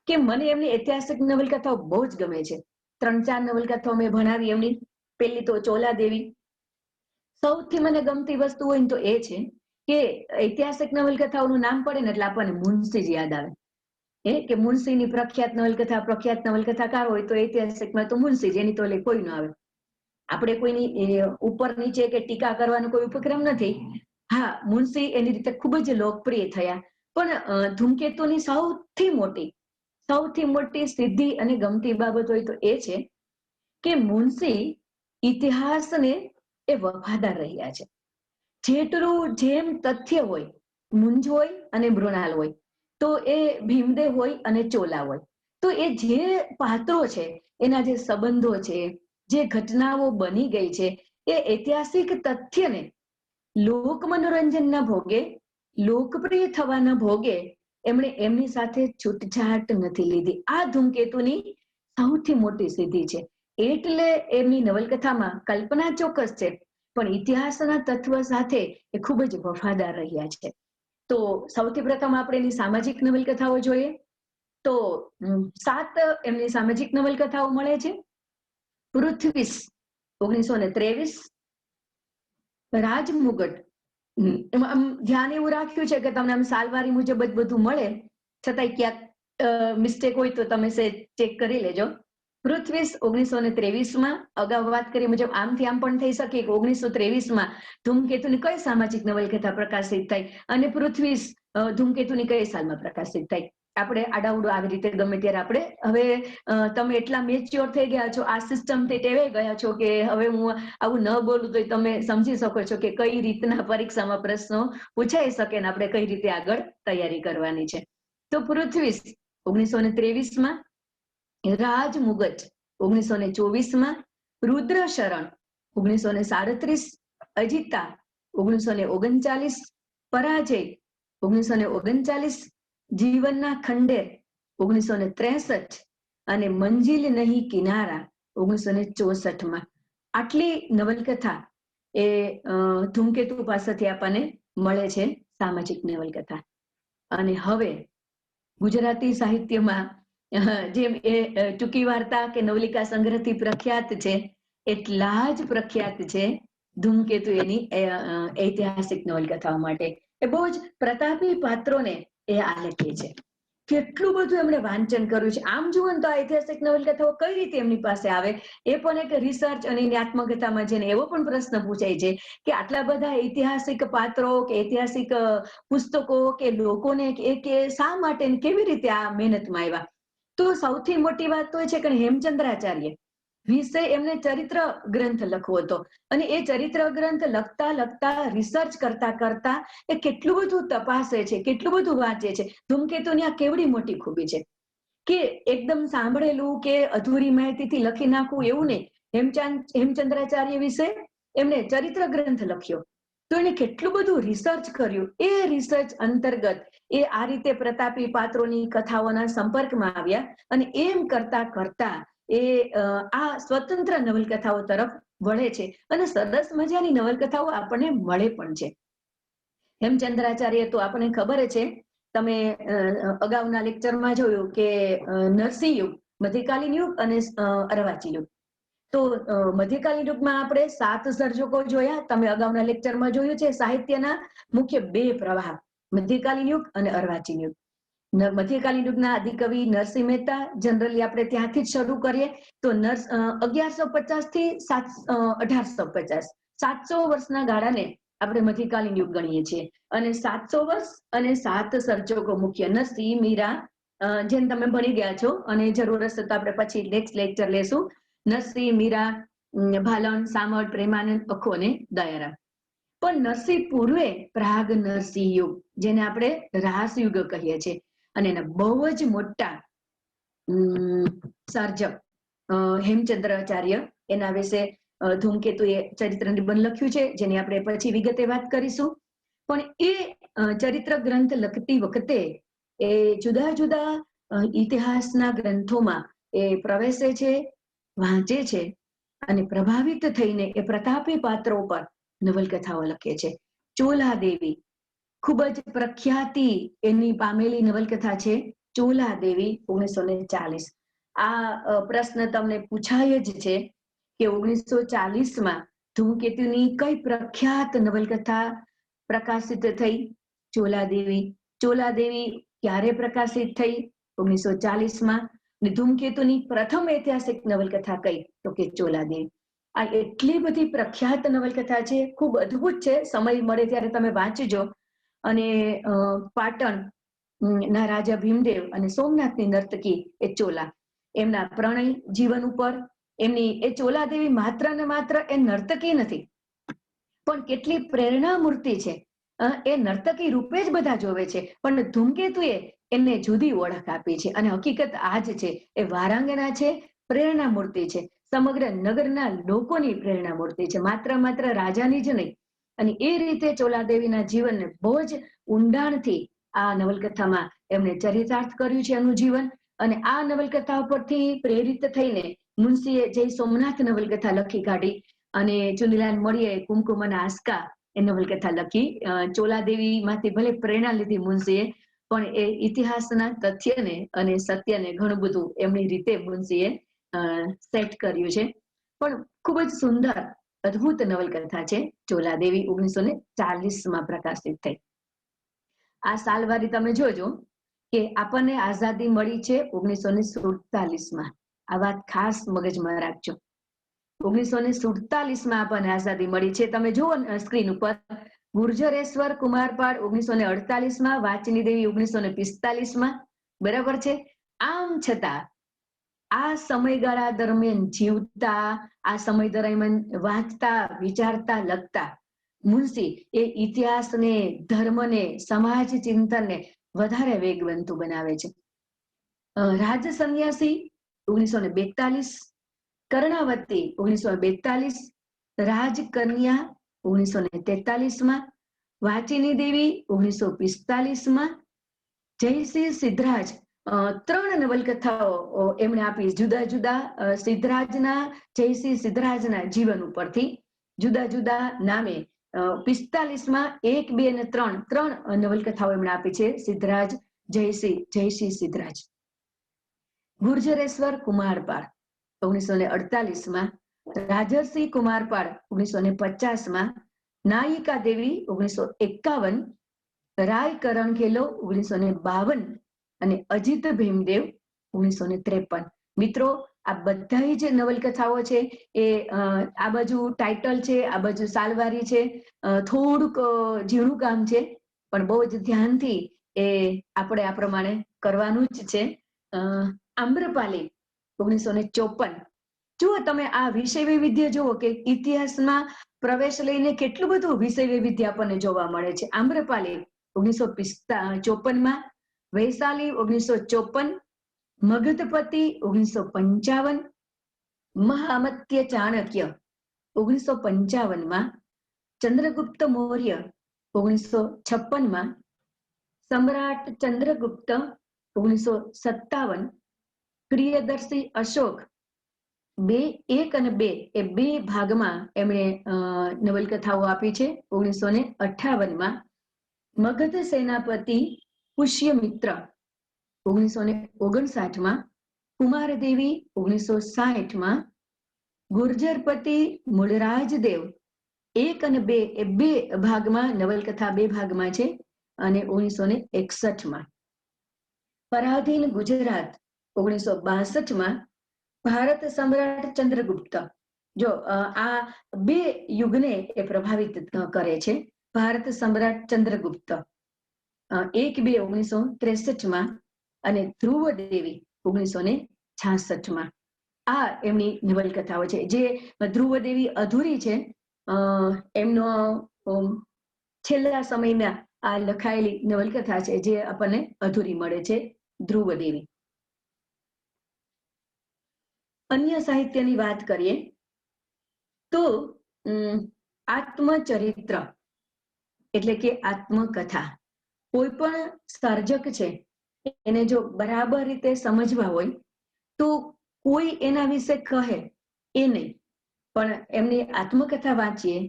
કે મને એમની ઐતિહાસિક નવલકથાઓ બહુ જ ગમે છે. 3-4 નવલકથાઓ મેં ભણાવી એમની. પેલી તો ચોલાદેવી. સૌથી મને ગમતી વસ્તુ હોય ને તો એ છે કે ઐતિહાસિક નવલકથાઓનું નામ પડે ને એટલે આપણને મુનશી યાદ આવે. કે મુનશીની પ્રખ્યાત નવલકથાકાર હોય તો ઐતિહાસિકમાં તો મુનશી, એની તો કોઈ ન આવે. આપણે કોઈની ઉપર નીચે કે ટીકા કરવાનો કોઈ ઉપક્રમ નથી. હા, મુનશી એની રીતે ખૂબ જ લોકપ્રિય થયા. પણ ધૂમકેતુની સૌથી મોટી સિદ્ધિ અને ગમતી બાબત હોય તો એ છે કે મુનશી ઇતિહાસને એ વફાદાર રહ્યા છે. જેમ તથ્ય હોય, મુંજ હોય અને મૃણાલ હોય, તો એ ભીમદેવ હોય અને ચોલા હોય, તો એ જે પાત્રો છે, એના જે સંબંધો છે, જે ઘટનાઓ બની ગઈ છે, એ ઐતિહાસિક તથ્યને લોક મનોરંજનના ભોગે, લોકપ્રિય થવાના ભોગે એમણે એમની સાથે છૂટછાટ નથી લીધી. આ ધૂમકેતુની સૌથી મોટી સિદ્ધિ છે. એટલે એમની નવલકથામાં કલ્પના ચોક્કસ છે, પણ ઇતિહાસના તત્વ સાથે એ ખૂબ જ વફાદાર રહ્યા છે. તો સૌથી પ્રથમ આપણે એની સામાજિક નવલકથાઓ જોઈએ તો 7 એમની સામાજિક નવલકથાઓ મળે છે. પૃથ્વીસ 1923, રાજમુગટ. એમાં આમ ધ્યાન એવું રાખ્યું છે કે તમને આમ સાલવારી મુજબ જ બધું મળે, છતાંય ક્યાંક મિસ્ટેક હોય તો તમે ચેક કરી લેજો. પૃથ્વીસ 1923માં, અગાઉ વાત કરી મુજબ આમથી આમ પણ થઈ શકે કે 1923માં ધૂમકેતુની કઈ સામાજિક નવલકથા પ્રકાશિત થઈ અને પૃથ્વીસ ધૂમકેતુની કઈ સાલમાં પ્રકાશિત થઈ. આપણે આડાવડું આવી રીતે ગમે ત્યારે આપણે હવે તમે એટલા મેચ્યોર થઈ ગયા છો, આ સિસ્ટમથી ટેવાઈ ગયા છો કે હવે હું આવું ન બોલું તો તમે સમજી શકો છો કે કઈ રીતના પરીક્ષામાં પ્રશ્નો પૂછાઈ શકે ને આપણે કઈ રીતે આગળ તૈયારી કરવાની છે. તો પૃથ્વીસ 1923માં, રાજમુગટ 1924માં, રુદ્રશરણ 1937, અજિતા 1939, પરાજય 1939, જીવનના ખંડેર 1963 અને મંજિલ નહીં કિનારા 1964માં. આટલી નવલકથા એ ધૂમકેતુ પાસેથી આપણને મળે છે, સામાજિક નવલકથા. અને હવે ગુજરાતી સાહિત્યમાં જેમ એ ટૂંકી વાર્તા કે નવલિકા સંગ્રહથી પ્રખ્યાત છે, એટલા જ પ્રખ્યાત છે ધૂમકેતુ એની ઐતિહાસિક નવલકથાઓ માટે. એ બહુ જ પ્રતાપી પાત્રોને એ આલેખે છે. કેટલું બધું એમણે વાંચન કર્યું છે. આમ જુઓ તો આ ઐતિહાસિક નવલકથાઓ કઈ રીતે એમની પાસે આવે, એ પણ એક રિસર્ચ અને એની આત્મકથામાં છે ને એવો પણ પ્રશ્ન પૂછાય છે કે આટલા બધા ઐતિહાસિક પાત્રો કે ઐતિહાસિક પુસ્તકો કે લોકોને કે શા માટે કેવી રીતે આ મહેનતમાં આવ્યા. તો સૌથી મોટી વાત તો એ છે કે હેમચંદ્રાચાર્ય વિશે એમને ચરિત્ર ગ્રંથ લખવો હતો અને એ ચરિત્ર ગ્રંથ લખતા રિસર્ચ કરતા એ કેટલું બધું તપાસે છે, કેટલું બધું વાંચે છે. ધૂમકેતુની આ કેવડી મોટી ખૂબી છે કે એકદમ સાંભળેલું કે અધૂરી માહિતીથી લખી નાખવું એવું નહીં. હેમચંદ્રાચાર્ય વિશે એમણે ચરિત્ર ગ્રંથ લખ્યો તો એને કેટલું બધું રિસર્ચ કર્યું. એ રિસર્ચ અંતર્ગત એ આ રીતે પ્રતાપી પાત્રોની કથાઓના સંપર્કમાં આવ્યા અને એમ કરતા આ સ્વતંત્ર નવલકથાઓ તરફ વળે છે અને સરસ મજાની નવલકથાઓ આપણને મળે પણ છે. હેમચંદ્રાચાર્ય તો આપણને ખબર છે, તમે અગાઉના લેક્ચરમાં જોયું કે નરસિંહ યુગ, મધ્યકાલીન યુગ અને અર્વાચીન યુગ. તો મધ્યકાલીન યુગમાં આપણે 7 સર્જકો જોયા. તમે અગાઉના લેક્ચરમાં જોયું છે સાહિત્યના મુખ્ય 2 પ્રવાહ, મધ્યકાલીન યુગ અને અર્વાચીન યુગ. મધ્યકાલીન યુગના આદિકવિ નરસિંહ મહેતા, જનરલી આપણે ત્યાંથી જ શરૂ કરીએ તો 1150 થી 1850, 700 વર્ષના ગાળાને આપણે મધ્યકાલીન યુગ ગણીએ છીએ. અને 700 વર્ષ અને 7 સર્જકો મુખ્ય, નરસિંહ, મીરા, જેમ તમે ભણી ગયા છો અને જરૂર હશે તો આપણે પછી નેક્સ્ટ લેક્ચર લેશું. નરસિંહ, મીરા, ભાલન, સામળ, પ્રેમાનંદ, અખો અને દયારામ. પણ નરસિંહ પૂર્વે પ્રાગ નરસિંહ યુગ, જેને આપણે રાસ યુગ કહીએ છીએ, અને એના બહુ જ મોટા સર્જક હેમચંદ્રાચાર્ય, એના વિશે ધૂમકેતુ એ ચરિત્ર નિબંધ લખ્યું છે, જેની આપણે પછી વિગતે વાત કરીશું. પણ એ ચરિત્ર ગ્રંથ લખતી વખતે એ જુદા જુદા ઇતિહાસના ગ્રંથોમાં એ પ્રવેશે છે, વાંચે છે અને પ્રભાવિત થઈને એ પ્રતાપી પાત્રો પર નવલકથાઓ લખે છે. ચોલા દેવી ખૂબ જ પ્રખ્યાતિ એની પામેલી નવલકથા છે ચોલા દેવી, 1940. આ પ્રશ્ન તમને પૂછાય જ છે કે 1940માં ધૂમકેતુની કઈ પ્રખ્યાત નવલકથા પ્રકાશિત થઈ? ચોલા દેવી. ચોલા દેવી ક્યારે પ્રકાશિત થઈ? 1940માં. ધૂમકેતુની પ્રથમ ઐતિહાસિક નવલકથા કઈ? તો કે ચોલા દેવી. આ એટલી બધી પ્રખ્યાત નવલકથા છે, ખૂબ અદ્ભુત છે. સમય મળે ત્યારે તમે વાંચજો. અને પાટણ ના રાજા ભીમદેવ અને સોમનાથની નર્તકી એ ચોલા, એમના પ્રણય જીવન ઉપર એમની એ ચોલા દેવી માત્ર ને માત્ર એ નર્તકી નથી, પણ કેટલી પ્રેરણા મૂર્તિ છે. એ નર્તકી રૂપે જ બધા જોવે છે, પણ ધૂમકેતુએ એમને જુદી ઓળખ આપી છે. અને હકીકત આ જ છે, એ વારાંગના છે, પ્રેરણા મૂર્તિ છે, સમગ્ર નગરના લોકોની પ્રેરણા મૂર્તિ છે, માત્ર રાજાની જ નહીં. અને એ રીતે ચોલાદેવીના જીવનને બહુ જ ઊંડાણથી આ નવલકથામાં એમણે ચરિતાર્થ કર્યું છે એનું જીવન. અને આ નવલકથા પરથી પ્રેરિત થઈને મુનશીએ જય સોમનાથ નવલકથા લખી કાઢી અને ચુનીલાલ મળીએ કુમકુમ અને આસ્કા એ નવલકથા લખી. ચોલાદેવી માંથી ભલે પ્રેરણા લીધી મુનશીએ, પણ એ ઇતિહાસના તથ્યને અને સત્યને ઘણું બધું એમની રીતે મુનશીએ સેટ કર્યું છે. પણ ખૂબ જ સુંદર અદ્ભુત નવલકથા છે ચોલાદેવી, 1940માં પ્રકાશિત થઈ. આ સાલવારી તમે જોજો કે આપણને આઝાદી મળી છે 1947માં. આ વાત ખાસ મગજમાં રાખજો. 1947માં આપણને આઝાદી મળી છે. તમે જુઓ સ્ક્રીન ઉપર, ગુર્જરેશ્વર કુમારપાળ 1948માં, વાચની દેવી 1945માં. બરાબર છે. આમ છતાં આ સમયગાળા દરમિયાન જીવતા, આ સમય દરમિયાન વાંચતા, વિચારતા, લખતા મુનશી એ ઇતિહાસને, ધર્મને, સમાજ ચિંતનને વધારે વેગવંતુ બનાવે છે. રાજ સંન્યાસી 1942, કર્ણાવતી 1942, રાજકન્યા 1943માં, વાચીની દેવી 1945માં, જયસિંહ સિદ્ધરાજ 3 નવલકથાઓ એમણે આપી. જુદા જુદા સિદ્ધરાજના, જયસિંહ સિદ્ધરાજના જીવન ઉપરથી જુદા જુદા નામે 45માં 1, 2 અને 3 નવલકથાઓ એમણે આપી છે. સિદ્ધરાજ, જયસિંહ સિદ્ધરાજ. ગુર્જરેશ્વર કુમારપાળ 1948માં, રાજર્ષિ કુમારપાળ 1950માં, નાયિકા દેવી 1951, રાય કરણખેલો 1952 અને અજીત ભીમદેવ 1953. મિત્રો, આ બધા જ નવલકથાઓ છે એ આ બાજુ ટાઇટલ છે, આ બાજુ સાલવારી છે, થોડુંક ઝીણું કામ છે, પણ બહુ જ ધ્યાનથી એ આપણે આ પ્રમાણે કરવાનું જ છે. આમ્રપાલી 1954. જુઓ તમે આ વિષય વૈવિધ્ય જુઓ કે ઇતિહાસમાં પ્રવેશ લઈને કેટલું બધું વિષય વૈવિધ્ય આપણને જોવા મળે છે. આમ્રપાલી 1954માં, વૈશાલી 1954, મગધપતિ 1955, મહામત્ય ચાણક્ય 1955માં, ચંદ્રગુપ્ત મૌર્ય 1956માં, સમ્રાટ ચંદ્રગુપ્ત 1957, પ્રિયદર્શી અશોક બે 1 અને 2 એ બે ભાગમાં એમણે નવલકથાઓ આપી છે. 1958માં મગધ સેનાપતિ પુષ્યમિત્ર, 1959માં કુમારદેવી, 1960માં ગુર્જરપતિ મૂળરાજદેવ 1 અને 2 એ બે ભાગમાં નવલકથા બે ભાગમાં છે. અને 1961માં પરાધીન ગુજરાત, 1962માં ભારત સમ્રાટ ચંદ્રગુપ્ત. જો આ બે યુગને એ પ્રભાવિત કરે છે. ભારત સમ્રાટ ચંદ્રગુપ્ત 1-2 1963માં અને ધ્રુવ દેવી 1966માં. આ એમની નવલકથાઓ છે. જે ધ્રુવ દેવી અધૂરી છે, એમનો છેલ્લા સમયમાં આ લખાયેલી નવલકથા છે જે આપણને અધૂરી મળે છે, ધ્રુવ દેવી. અન્ય સાહિત્યની વાત કરીએ તો આત્મચરિત્ર એટલે કે આત્મકથા. કોઈ પણ સર્જક છે એને જો બરાબર રીતે સમજવા હોય તો કોઈ એના વિશે કહે એ નહીં, પણ એમની આત્મકથા વાંચીએ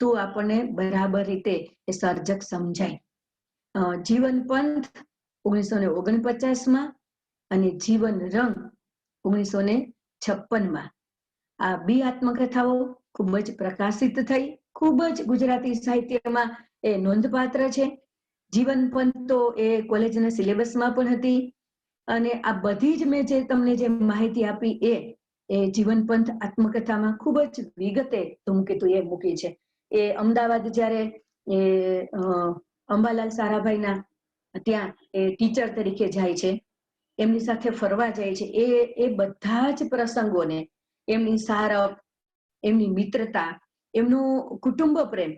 તો આપણને બરાબર રીતે એ સર્જક સમજાય. જીવન પંથ 1949માં અને જીવન રંગ 1956માં. આ બે આત્મકથાઓ ખૂબ જ પ્રકાશિત થઈ, ખૂબ જ ગુજરાતી સાહિત્યમાં એ નોંધપાત્ર છે. જીવન પંથ તો એ કોલેજના સિલેબસમાં પણ હતી, અને આ બધી જ મેં જે તમને જે માહિતી આપી એ જીવન પંથ આત્મકથામાં ખૂબ જ વિગતે ધૂમકેતુ એ મૂકી છે. એ અમદાવાદ જ્યારે એ અંબાલાલ સારાભાઈના ત્યાં એ ટીચર તરીકે જાય છે, એમની સાથે ફરવા જાય છે, એ બધા જ પ્રસંગોને, એમની સારપ, એમની મિત્રતા, એમનું કુટુંબ પ્રેમ,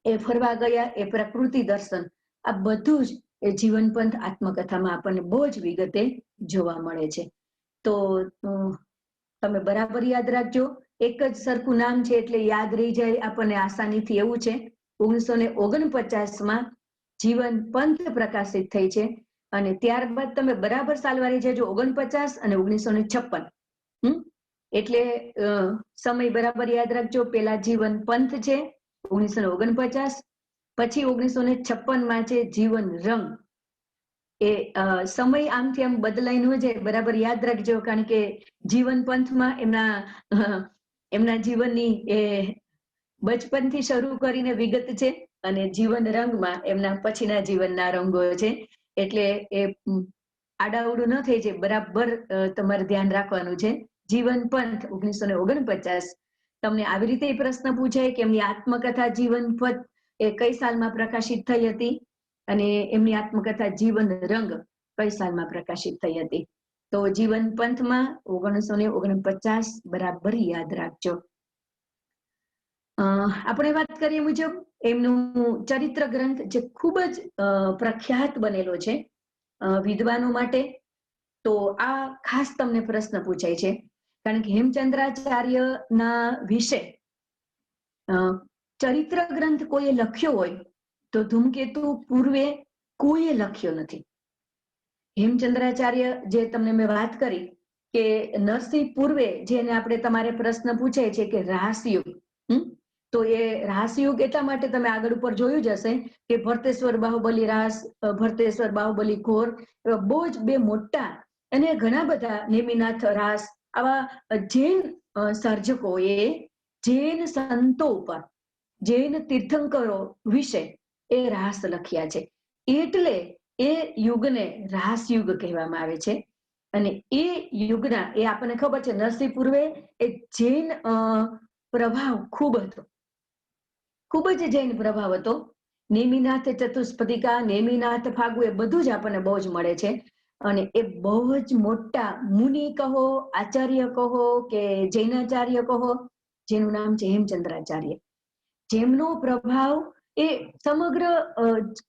એ ફરવા ગયા, એ પ્રકૃતિ દર્શન, આ બધું જ એ જીવનપંથ આત્મકથામાં આપણને બહુ જ વિગતે જોવા મળે છે. તો તમે બરાબર યાદ રાખજો, એક જ સરખું નામ છે એટલે યાદ રહી જાય આપણને આસાનીથી, એવું છે. 1949માં જીવન પંથ પ્રકાશિત થઈ છે, અને ત્યારબાદ તમે બરાબર સાલવારી જજો, 49 અને 1956. એટલે સમય બરાબર યાદ રાખજો. પેલા જીવન પંથ છે 1949, પછી 1956માં છે જીવન રંગ. એ સમય આમથી આમ બદલાઈ ન જાય, બરાબર યાદ રાખજો, કારણ કે જીવન પંથમાં એમના જીવનની એ બચપનથી શરૂ કરીને વિગત છે, અને જીવન રંગમાં એમના પછીના જીવનના રંગો છે. એટલે એ આડાઅવડું ન થઈ જાય, બરાબર તમારે ધ્યાન રાખવાનું છે. જીવન પંથ 1949. તમને આવી રીતે પ્રશ્ન પૂછાય કે એમની આત્મકથા જીવન પંથ એ કઈ સાલમાં પ્રકાશિત થઈ હતી, અને એમની આત્મકથા જીવન રંગ કઈ સાલમાં પ્રકાશિત થઈ હતી. તો જીવન પંથમાં 1949 બરાબર યાદ રાખજો. આપણે વાત કરીએ મુજબ એમનું ચરિત્ર ગ્રંથ જે ખૂબ જ પ્રખ્યાત બનેલો છે વિદ્વાનો માટે, તો આ ખાસ તમને પ્રશ્ન પૂછાય છે, કારણ કે હેમચંદ્રાચાર્યના વિશે ચરિત્ર ગ્રંથ કોઈએ લખ્યો હોય તો ધૂમકેતુ પૂર્વે કોઈએ લખ્યો નથી. હેમચંદ્રાચાર્ય જે તમને મેં વાત કરી કે નરસિંહ પૂર્વે જેને આપણે તમારે પ્રશ્ન પૂછાય છે કે રાસયુગ, તો એ રાસયુગ એટલા માટે તમે આગળ ઉપર જોયું જ હશે કે ભરતેશ્વર બાહુબલી રાસ, ભરતેશ્વર બાહુબલી ઘોર, બહુ જ બે મોટા અને ઘણા બધા નેમિનાથ રાસ, આવા જૈન સર્જકોએ જૈન સંતો ઉપર, જૈન તીર્થંકરો વિશે એ રાસ લખ્યા છે. એટલે એ યુગને રાસયુગ કહેવામાં આવે છે. અને એ યુગના, એ આપણને ખબર છે નરસિંહ પૂર્વે એ જૈન પ્રભાવ ખૂબ હતો, ખૂબ જ જૈન પ્રભાવ હતો. નેમિનાથ ચતુષ્પદિકા, નેમિનાથ ફાગુ, એ બધું જ આપણને બહુ જ મળે છે. અને એ બહુ જ મોટા મુનિ કહો, આચાર્ય કહો કે જૈનાચાર્ય કહો, જેનું નામ છે હેમચંદ્રાચાર્ય, જેમનો પ્રભાવ એ સમગ્ર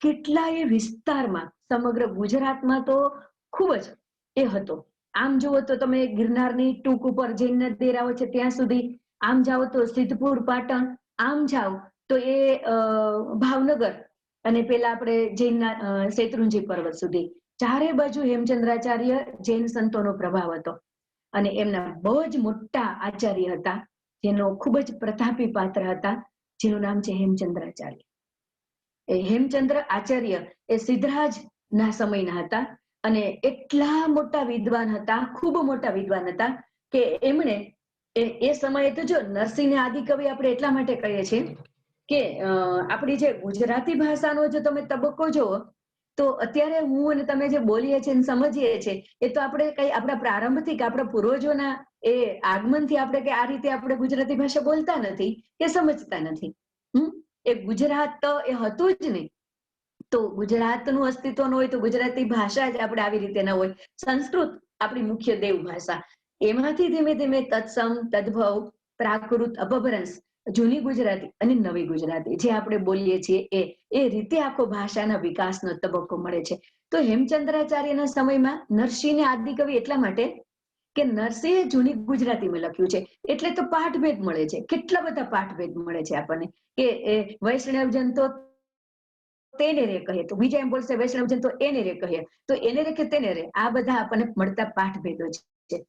કેટલાય વિસ્તારમાં, સમગ્ર ગુજરાતમાં તો ખૂબ જ એ હતો. આમ જુઓ તો તમે ગિરનારની ટૂંક ઉપર જૈન ડેરાઓ છે ત્યાં સુધી, આમ જાઓ તો સિદ્ધપુર પાટણ, આમ જાઓ તો એ ભાવનગર, અને પેલા આપણે જૈનના શેત્રુંજી પર્વત સુધી, ચારે બાજુ હેમચંદ્રાચાર્ય જૈન સંતોનો પ્રભાવ હતો. અને એમના બહુ જ મોટા આચાર્ય હતા, જેનો ખૂબ જ પ્રતાપી પાત્ર હતા, જેનું નામ છે હેમચંદ્રાચાર્ય. એ હેમચંદ્ર આચાર્ય એ સિદ્ધરાજ ના સમયના હતા અને એટલા મોટા વિદ્વાન હતા, ખૂબ મોટા વિદ્વાન હતા કે એમણે એ સમયે તો જો નરસિંહને આદિકવિ આપણે એટલા માટે કહીએ છીએ કે આપણી જે ગુજરાતી ભાષાનો જો તમે તબક્કો જુઓ તો અત્યારે હું અને તમે જે બોલીએ છીએ સમજીએ છીએ એ તો આપણે કઈ આપણા પ્રારંભથી કે આપણા પૂર્વજોના એ આગમનથી આપણે કે આ રીતે આપણે ગુજરાતી ભાષા બોલતા નથી કે સમજતા નથી. એ ગુજરાત એ હતું જ નહીં. તો ગુજરાતનું અસ્તિત્વ ન હોય તો ગુજરાતી ભાષા જ આપણે આવી રીતે ન હોય. સંસ્કૃત આપણી મુખ્ય દેવ ભાષા, એમાંથી ધીમે ધીમે તત્સમ, તદ્ભવ, પ્રાકૃત, અપભ્રંશ, જૂની ગુજરાતી અને નવી ગુજરાતી જે આપણે બોલીએ છીએ એ રીતે આખો ભાષાના વિકાસનો તબક્કો મળે છે. તો હેમચંદ્રાચાર્યના સમયમાં નરસિંહને આદિકવિ એટલા માટે કે નરસિંહે જૂની ગુજરાતીમાં લખ્યું છે એટલે તો પાઠભેદ મળે છે. કેટલા બધા પાઠભેદ મળે છે આપણને કે વૈષ્ણવજન તો તેને રે કહે, તો બીજા એમ બોલશે વૈષ્ણવજન તો એને રે કહે, તો એને રે કે તેને રે, આ બધા આપણને મળતા પાઠભેદો છે.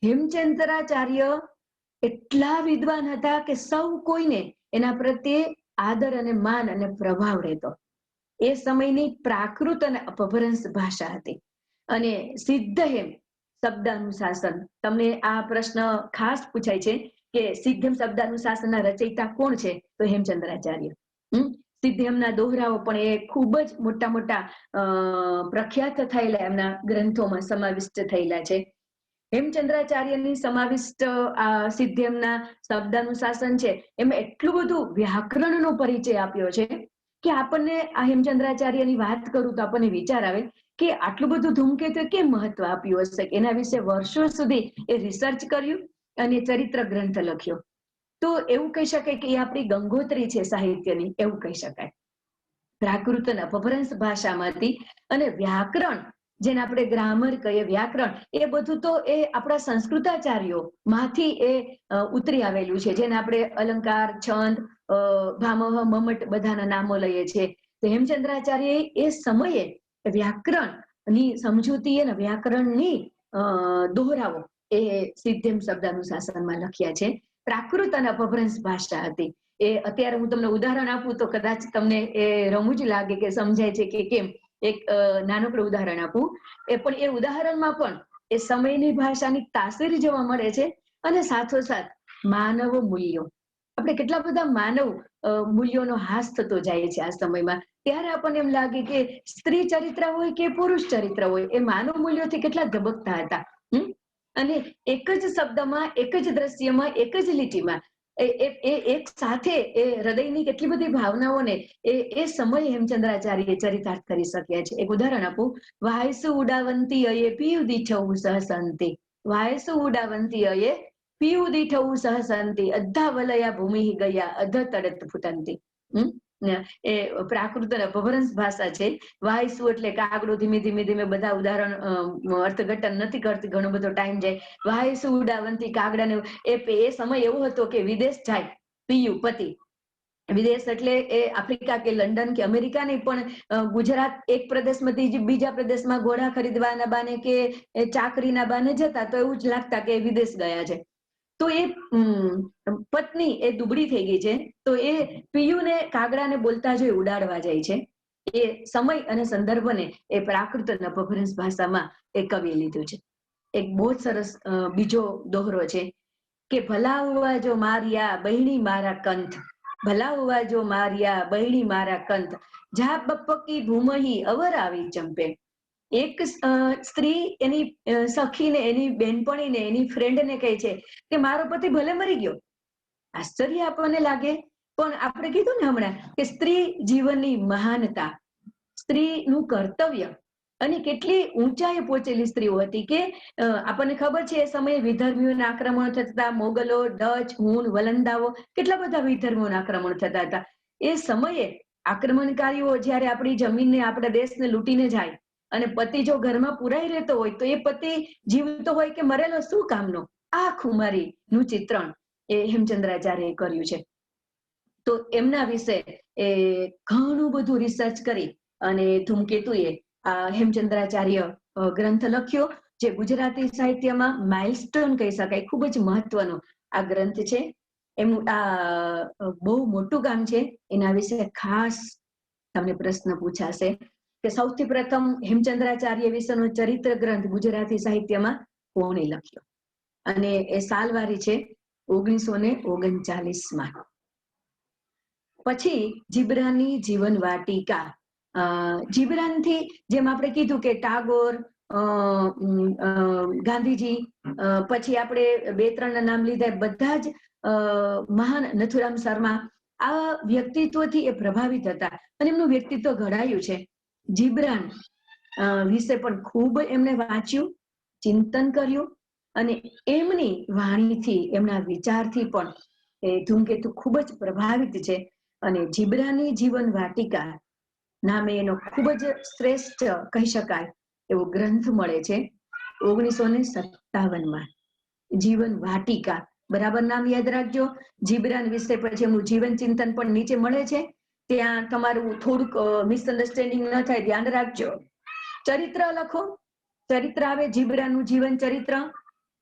હેમચંદ્રાચાર્ય એટલા વિદ્વાન હતા કે સૌ કોઈને એના પ્રત્યે આદર અને માન અને પ્રભાવ રહેતો. એ સમયની પ્રાકૃત અને અપભ્રંશ ભાષા હતી અને સિદ્ધ હેમ શબ્દાનુશાસન. તમને આ પ્રશ્ન ખાસ પૂછાય છે કે સિદ્ધેમ શબ્દાનુશાસનના રચયિતા કોણ છે? તો હેમચંદ્રાચાર્ય. સિદ્ધેમના દોહરાઓ પણ એ ખૂબ જ મોટા મોટા પ્રખ્યાત થયેલા એમના ગ્રંથોમાં સમાવિષ્ટ થયેલા છે. હેમચંદ્રાચાર્યની સમાવિષ્ટ સિદ્ધેમના શબ્દાનુશાસન છે એમાં એટલું બધું વ્યાકરણનો પરિચય આપ્યો છે કે આપણને આ હેમચંદ્રાચાર્યની વાત કરું તો આપણને વિચાર આવે કે આટલું બધું ધૂમકેતુએ કેમ મહત્વ આપ્યું હશે. એના વિશે વર્ષો સુધી એ રિસર્ચ કર્યું અને ચરિત્ર ગ્રંથ લખ્યો. તો એવું કહી શકાય કે એ આપણી ગંગોત્રી છે સાહિત્યની, એવું કહી શકાય. પ્રાકૃત અને અપભ્રંશ ભાષામાંથી અને વ્યાકરણ, જેને આપણે ગ્રામર કહીએ, વ્યાકરણ, એ બધું તો એ આપણા સંસ્કૃતાચાર્યો માંથી એ ઉતરી આવેલું છે, જેને આપણે અલંકાર, છંદ, ભામહ, મમટ બધાના નામો લઈએ છીએ. તો હેમચંદ્રાચાર્ય એ સમયે વ્યાકરણની સમજૂતી અને વ્યાકરણની દોહરાઓ એ સિદ્ધેમ શબ્દાનુશાસનમાં લખ્યા છે. પ્રાકૃત અને અપભ્રંશ ભાષા હતી. એ અત્યારે હું તમને ઉદાહરણ આપું તો કદાચ તમને એ રમૂજ લાગે કે સમજાય છે કે કેમ. એક નાનકડું ઉદાહરણ આપું. પણ એ ઉદાહરણમાં પણ એ સમયની ભાષાની તાસીર જોવા મળે છે અને સાથોસાથ માનવ મૂલ્યો. આપણે કેટલા બધા માનવ મૂલ્યોનો હાસ થતો જાય છે આ સમયમાં. ત્યારે આપણને એમ લાગે કે સ્ત્રી ચરિત્ર હોય કે પુરુષ ચરિત્ર હોય, એ માનવ મૂલ્યોથી કેટલા ધબકતા હતા. અને એક જ શબ્દમાં, એક જ દ્રશ્યમાં, એક જ લીટીમાં એક સાથે એ હૃદયની કેટલી બધી ભાવનાઓને એ સમય હેમચંદ્રાચાર્ય ચરિતાર્થ કરી શક્યા છે. એક ઉદાહરણ આપું. વાયસુ ઉડાવંતી અયે પીયુ દીઠવું સહસંતી, વાયસુ ઉડાવંતી અયે પીયુ દીઠવું સહસંતી, અદ્ધા વલયા ભૂમિ ગયા અધ તડત ફૂટંતી. એ પ્રાકૃત અને અપભ્રંશ ભાષા છે. વાયસુ એટલે કાગડો. ધીમે ધીમે ધીમે બધા ઉદાહરણ અર્થઘટન નથી કરતી, ઘણો બધો ટાઈમ જાય. વાયસુ ઉડાવંતી, કાગડાને. એ સમય એવો હતો કે વિદેશ જાય પીયુ પતિ, વિદેશ એટલે એ આફ્રિકા કે લંડન કે અમેરિકા નહીં, પણ ગુજરાત એક પ્રદેશમાંથી બીજા પ્રદેશમાં ઘોડા ખરીદવાના બાને કે ચાકરીના બાને જતા તો એવું જ લાગતા કે વિદેશ ગયા છે. તો એ પત્ની એ દુબળી થઈ ગઈ છે, તો એ પિયુને કાગડાને બોલતા જોઈ ઉડાડવા જાય છે. એ સમય અને સંદર્ભને એ પ્રાકૃત અને અપભ્રંશ ભાષામાં એ કવિએ લીધું છે. એક બહુ જ સરસ બીજો દોહરો છે કે ભલા હુઆ જો મારિયા બહેણી મારા કંથ, ભલા હુઆ જો મારિયા બહેણી મારા કંથ, જા બપકી ભૂમહી અવર આવી ચંપે. એક સ્ત્રી એની સખીને, એની બેનપણીને, એની ફ્રેન્ડને કહે છે કે મારો પતિ ભલે મરી ગયો. આશ્ચર્ય આપણને લાગે, પણ આપણે કીધું ને હમણાં કે સ્ત્રી જીવનની મહાનતા, સ્ત્રીનું કર્તવ્ય અને કેટલી ઊંચાઈએ પહોંચેલી સ્ત્રીઓ હતી કે આપણને ખબર છે એ સમયે વિધર્મીઓના આક્રમણ થતા, મોગલો, ડચ, હુન, વલંદાઓ, કેટલા બધા વિધર્મીઓના આક્રમણ થતા હતા. એ સમયે આક્રમણકારીઓ જ્યારે આપણી જમીનને, આપણા દેશને લૂંટીને જાય અને પતિ જો ઘરમાં પુરાઈ રહેતો હોય તો એ પતિ જીવતો હોય કે મરેલો શું કામનો, આ ખુમારીનું ચિત્રણ એ હેમચંદ્રાચાર્યએ કર્યું છે. તો એમના વિશે એ ઘણું બધું રિસર્ચ કરી અને ધૂમકેતુએ હેમચંદ્રાચાર્ય ગ્રંથ લખ્યો. જે ગુજરાતી સાહિત્યમાં માઇલસ્ટોન કહી શકાય, ખૂબ જ મહત્વનો આ ગ્રંથ છે. એમનું આ બહુ મોટું કામ છે. એના વિશે ખાસ તમને પ્રશ્ન પૂછાશે કે સૌથી પ્રથમ હેમચંદ્રાચાર્ય વિશેનો ચરિત્ર ગ્રંથ ગુજરાતી સાહિત્યમાં કોણે લખ્યો? અને એ સાલવારી છે 1939માં. પછી જીબ્રાનની જીવન વાટિકા. જીબ્રાનથી જેમ આપણે કીધું કે ટાગોર, ગાંધીજી, પછી આપણે 2-3 નામ લીધા, બધા જ મહાન, નથુરામ શર્મા, આ વ્યક્તિત્વથી એ પ્રભાવિત હતા અને એમનું વ્યક્તિત્વ ઘડાયું છે. જીબ્રાન વિશે પણ ખૂબ એમણે વાંચ્યું, ચિંતન કર્યું અને એમની વાણીથી, એમના વિચારથી પણ એ ધૂમકેતુ ખૂબ જ પ્રભાવિત છે. અને જીબ્રાનની જીવન વાટિકા નામે એનો ખૂબ જ શ્રેષ્ઠ કહી શકાય એવો ગ્રંથ મળે છે 1957માં. જીવન વાટિકા, બરાબર નામ યાદ રાખજો. જીબ્રાન વિશે પછી એમનું જીવન ચિંતન પણ નીચે મળે છે. ત્યાં તમારું થોડુંક મિસઅન્ડરસ્ટેન્ડિંગ ન થાય, ધ્યાન રાખજો. ચરિત્ર લખો, ચરિત્ર આવે જીબ્રાનનું જીવન ચરિત્ર.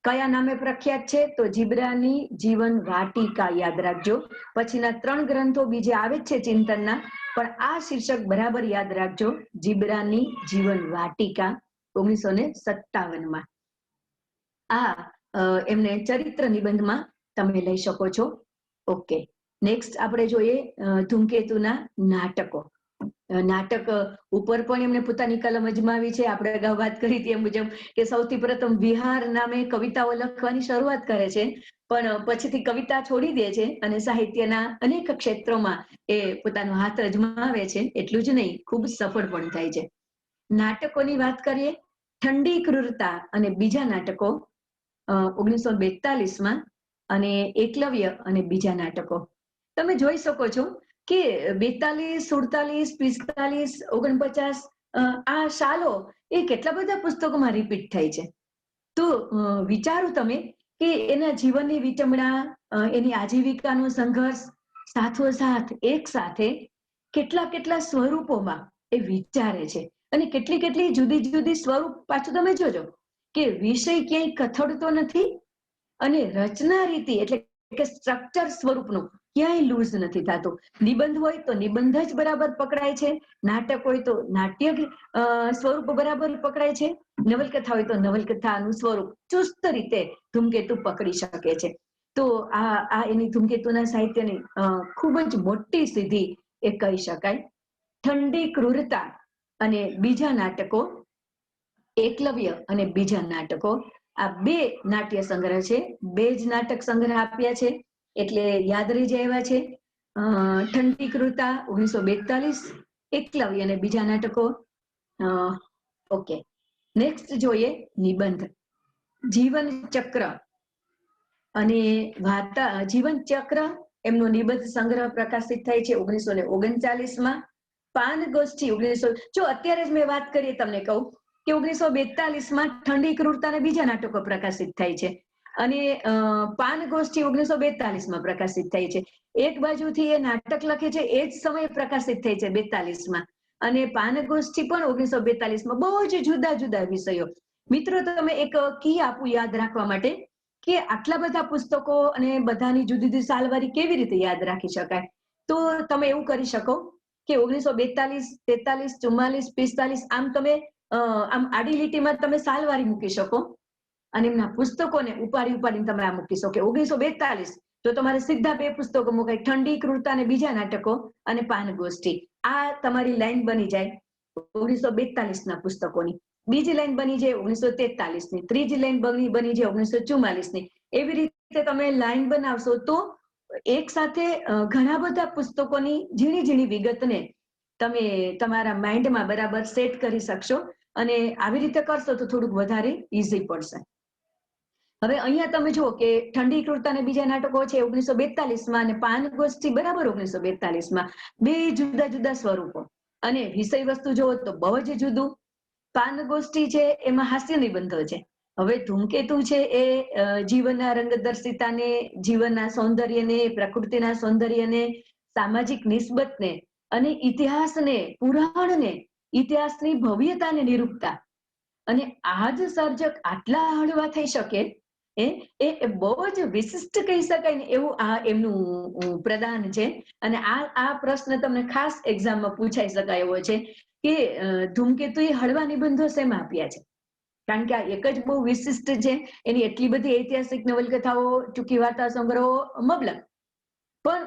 કયા નામે પ્રખ્યાત છે? તો જીબ્રાનની જીવન વાટિકા યાદ રાખજો. પછીના 3 ગ્રંથો બીજે આવે જ છે ચિંતનના, પણ આ શીર્ષક બરાબર યાદ રાખજો, જીબ્રાનની જીવન વાટિકા 1957માં. આ એમને ચરિત્ર નિબંધમાં તમે લઈ શકો છો. ઓકે, નેક્સ્ટ આપણે જોઈએ ધૂમકેતુના નાટકો. નાટક ઉપર પણ એમને પોતાની કલમ અજમાવી છે. આપણે અગાઉ વાત કરી હતી એ મુજબ કે સૌથી પ્રથમ વિહાર નામે કવિતાઓ લખવાની શરૂઆત કરે છે, પણ પછીથી કવિતા છોડી દે છે અને સાહિત્યના અનેક ક્ષેત્રોમાં એ પોતાનો હાથ અજમાવે છે. એટલું જ નહીં, ખૂબ સફળ પણ થાય છે. નાટકોની વાત કરીએ, ઠંડી ક્રૂરતા અને બીજા નાટકો 1942માં, અને એકલવ્ય અને બીજા નાટકો. તમે જોઈ શકો છો કે 42, 47, 45, 49 આ સાલો એ કેટલા બધા પુસ્તકોમાં રિપીટ થાય છે. તો વિચારો તમે કે એના જીવનની વિટંબણા, એની આજીવિકાનો સંઘર્ષ, સાથોસાથ એક સાથે કેટલા સ્વરૂપોમાં એ વિચારે છે અને કેટલી જુદી જુદી સ્વરૂપ. પાછું તમે જોજો કે વિષય ક્યાંય કથળતો નથી અને રચના રીતિ એટલે કે સ્ટ્રક્ચર સ્વરૂપનું ક્યાંય લૂઝ નથી થતું. નિબંધ હોય તો નિબંધ જ બરાબર પકડાય છે, નાટક હોય તો નાટ્ય સ્વરૂપ બરાબર પકડાય છે, નવલકથા હોય તો નવલકથાનું સ્વરૂપ ચુસ્ત રીતે ધૂમકેતુ પકડી શકે છે. તો આ એની ધૂમકેતુના સાહિત્યની ખૂબ જ મોટી સિદ્ધિ એ કહી શકાય. ઠંડી ક્રૂરતા અને બીજા નાટકો, એકલવ્ય અને બીજા નાટકો, આ 2 નાટ્ય સંગ્રહ છે. 2 જ નાટક સંગ્રહ આપ્યા છે એટલે યાદ રહી જાય એવા છે. ઠંડી ક્રૂરતા 1942, એકલવ્ય અને બીજા નાટકો. ઓકે, નેક્સ્ટ જોઈએ નિબંધ. જીવન ચક્ર અને વાર્તા. જીવન ચક્ર એમનો નિબંધ સંગ્રહ પ્રકાશિત થાય છે 1939માં. પાન ગોષ્ઠી 1900. જો અત્યારે જ મેં વાત કરી, તમને કહું કે 1942માં ઠંડી ક્રૂરતા અને બીજા નાટકો પ્રકાશિત થાય છે અને પાન ગોષ્ઠી 1942માં પ્રકાશિત થાય છે. એક બાજુથી એ નાટક લખે છે, એ જ સમયે પ્રકાશિત થાય છે 42માં, અને પાન ગોષ્ઠી પણ 1942માં. બહુ જ જુદા જુદા વિષયો. મિત્રો, તમે એક કી આપું યાદ રાખવા માટે કે આટલા બધા પુસ્તકો અને બધાની જુદી જુદી સાલવારી કેવી રીતે યાદ રાખી શકાય. તો તમે એવું કરી શકો કે 1942, 43, 44, 45 આમ તમે આમ આડી લીટીમાં તમે સાલવારી મૂકી શકો અને એમના પુસ્તકોને ઉપાડીને તમે આ મૂકી શકો. 1942 તો તમારે સીધા 2 પુસ્તકો મુકાય, ઠંડી ક્રૂરતા અને બીજા નાટકો અને પાન ગોષ્ઠી. આ તમારી લાઈન બની જાય 1942ના પુસ્તકોની. બીજી લાઈન બની જાય 1943ની, ત્રીજી લાઈન બની જાય 1944ની. એવી રીતે તમે લાઈન બનાવશો તો એક સાથે ઘણા બધા પુસ્તકોની ઝીણી ઝીણી વિગતને તમે તમારા માઇન્ડમાં બરાબર સેટ કરી શકશો અને આવી રીતે કરશો તો થોડુંક વધારે ઈઝી પડશે. હવે અહીંયા તમે જુઓ કે ઠંડી ક્રૂરતા અને બીજા નાટકો છે 1942માં અને પાન ગોષ્ઠી બરાબર 1942માં. 2 જુદા જુદા સ્વરૂપો અને વિષય વસ્તુ જુઓ તો બહુ જ જુદું. પાન ગોષ્ઠી છે એમાં હાસ્ય નિબંધો છે. હવે ધૂમકેતુ છે એ જીવનના રંગદર્શિતાને, જીવનના સૌંદર્યને, પ્રકૃતિના સૌંદર્યને, સામાજિક નિસ્બતને અને ઇતિહાસને, પુરાણને, ઇતિહાસની ભવ્યતાને નિરૂપતા અને આ જ સર્જક આટલા હળવા થઈ શકે એ બહુ જ વિશિષ્ટ કહી શકાય ને એવું આ એમનું પ્રદાન છે. અને આ પ્રશ્ન તમને ખાસ એક્ઝામમાં પૂછાઈ શકાય એવો છે કે ધૂમકેતુ એ હળવા નિબંધો શેમાં આપ્યા છે? કારણ કે આ એક જ બહુ વિશિષ્ટ છે, એની એટલી બધી ઐતિહાસિક નવલકથાઓ, ટૂંકી વાર્તા સંગ્રહો મબલક, પણ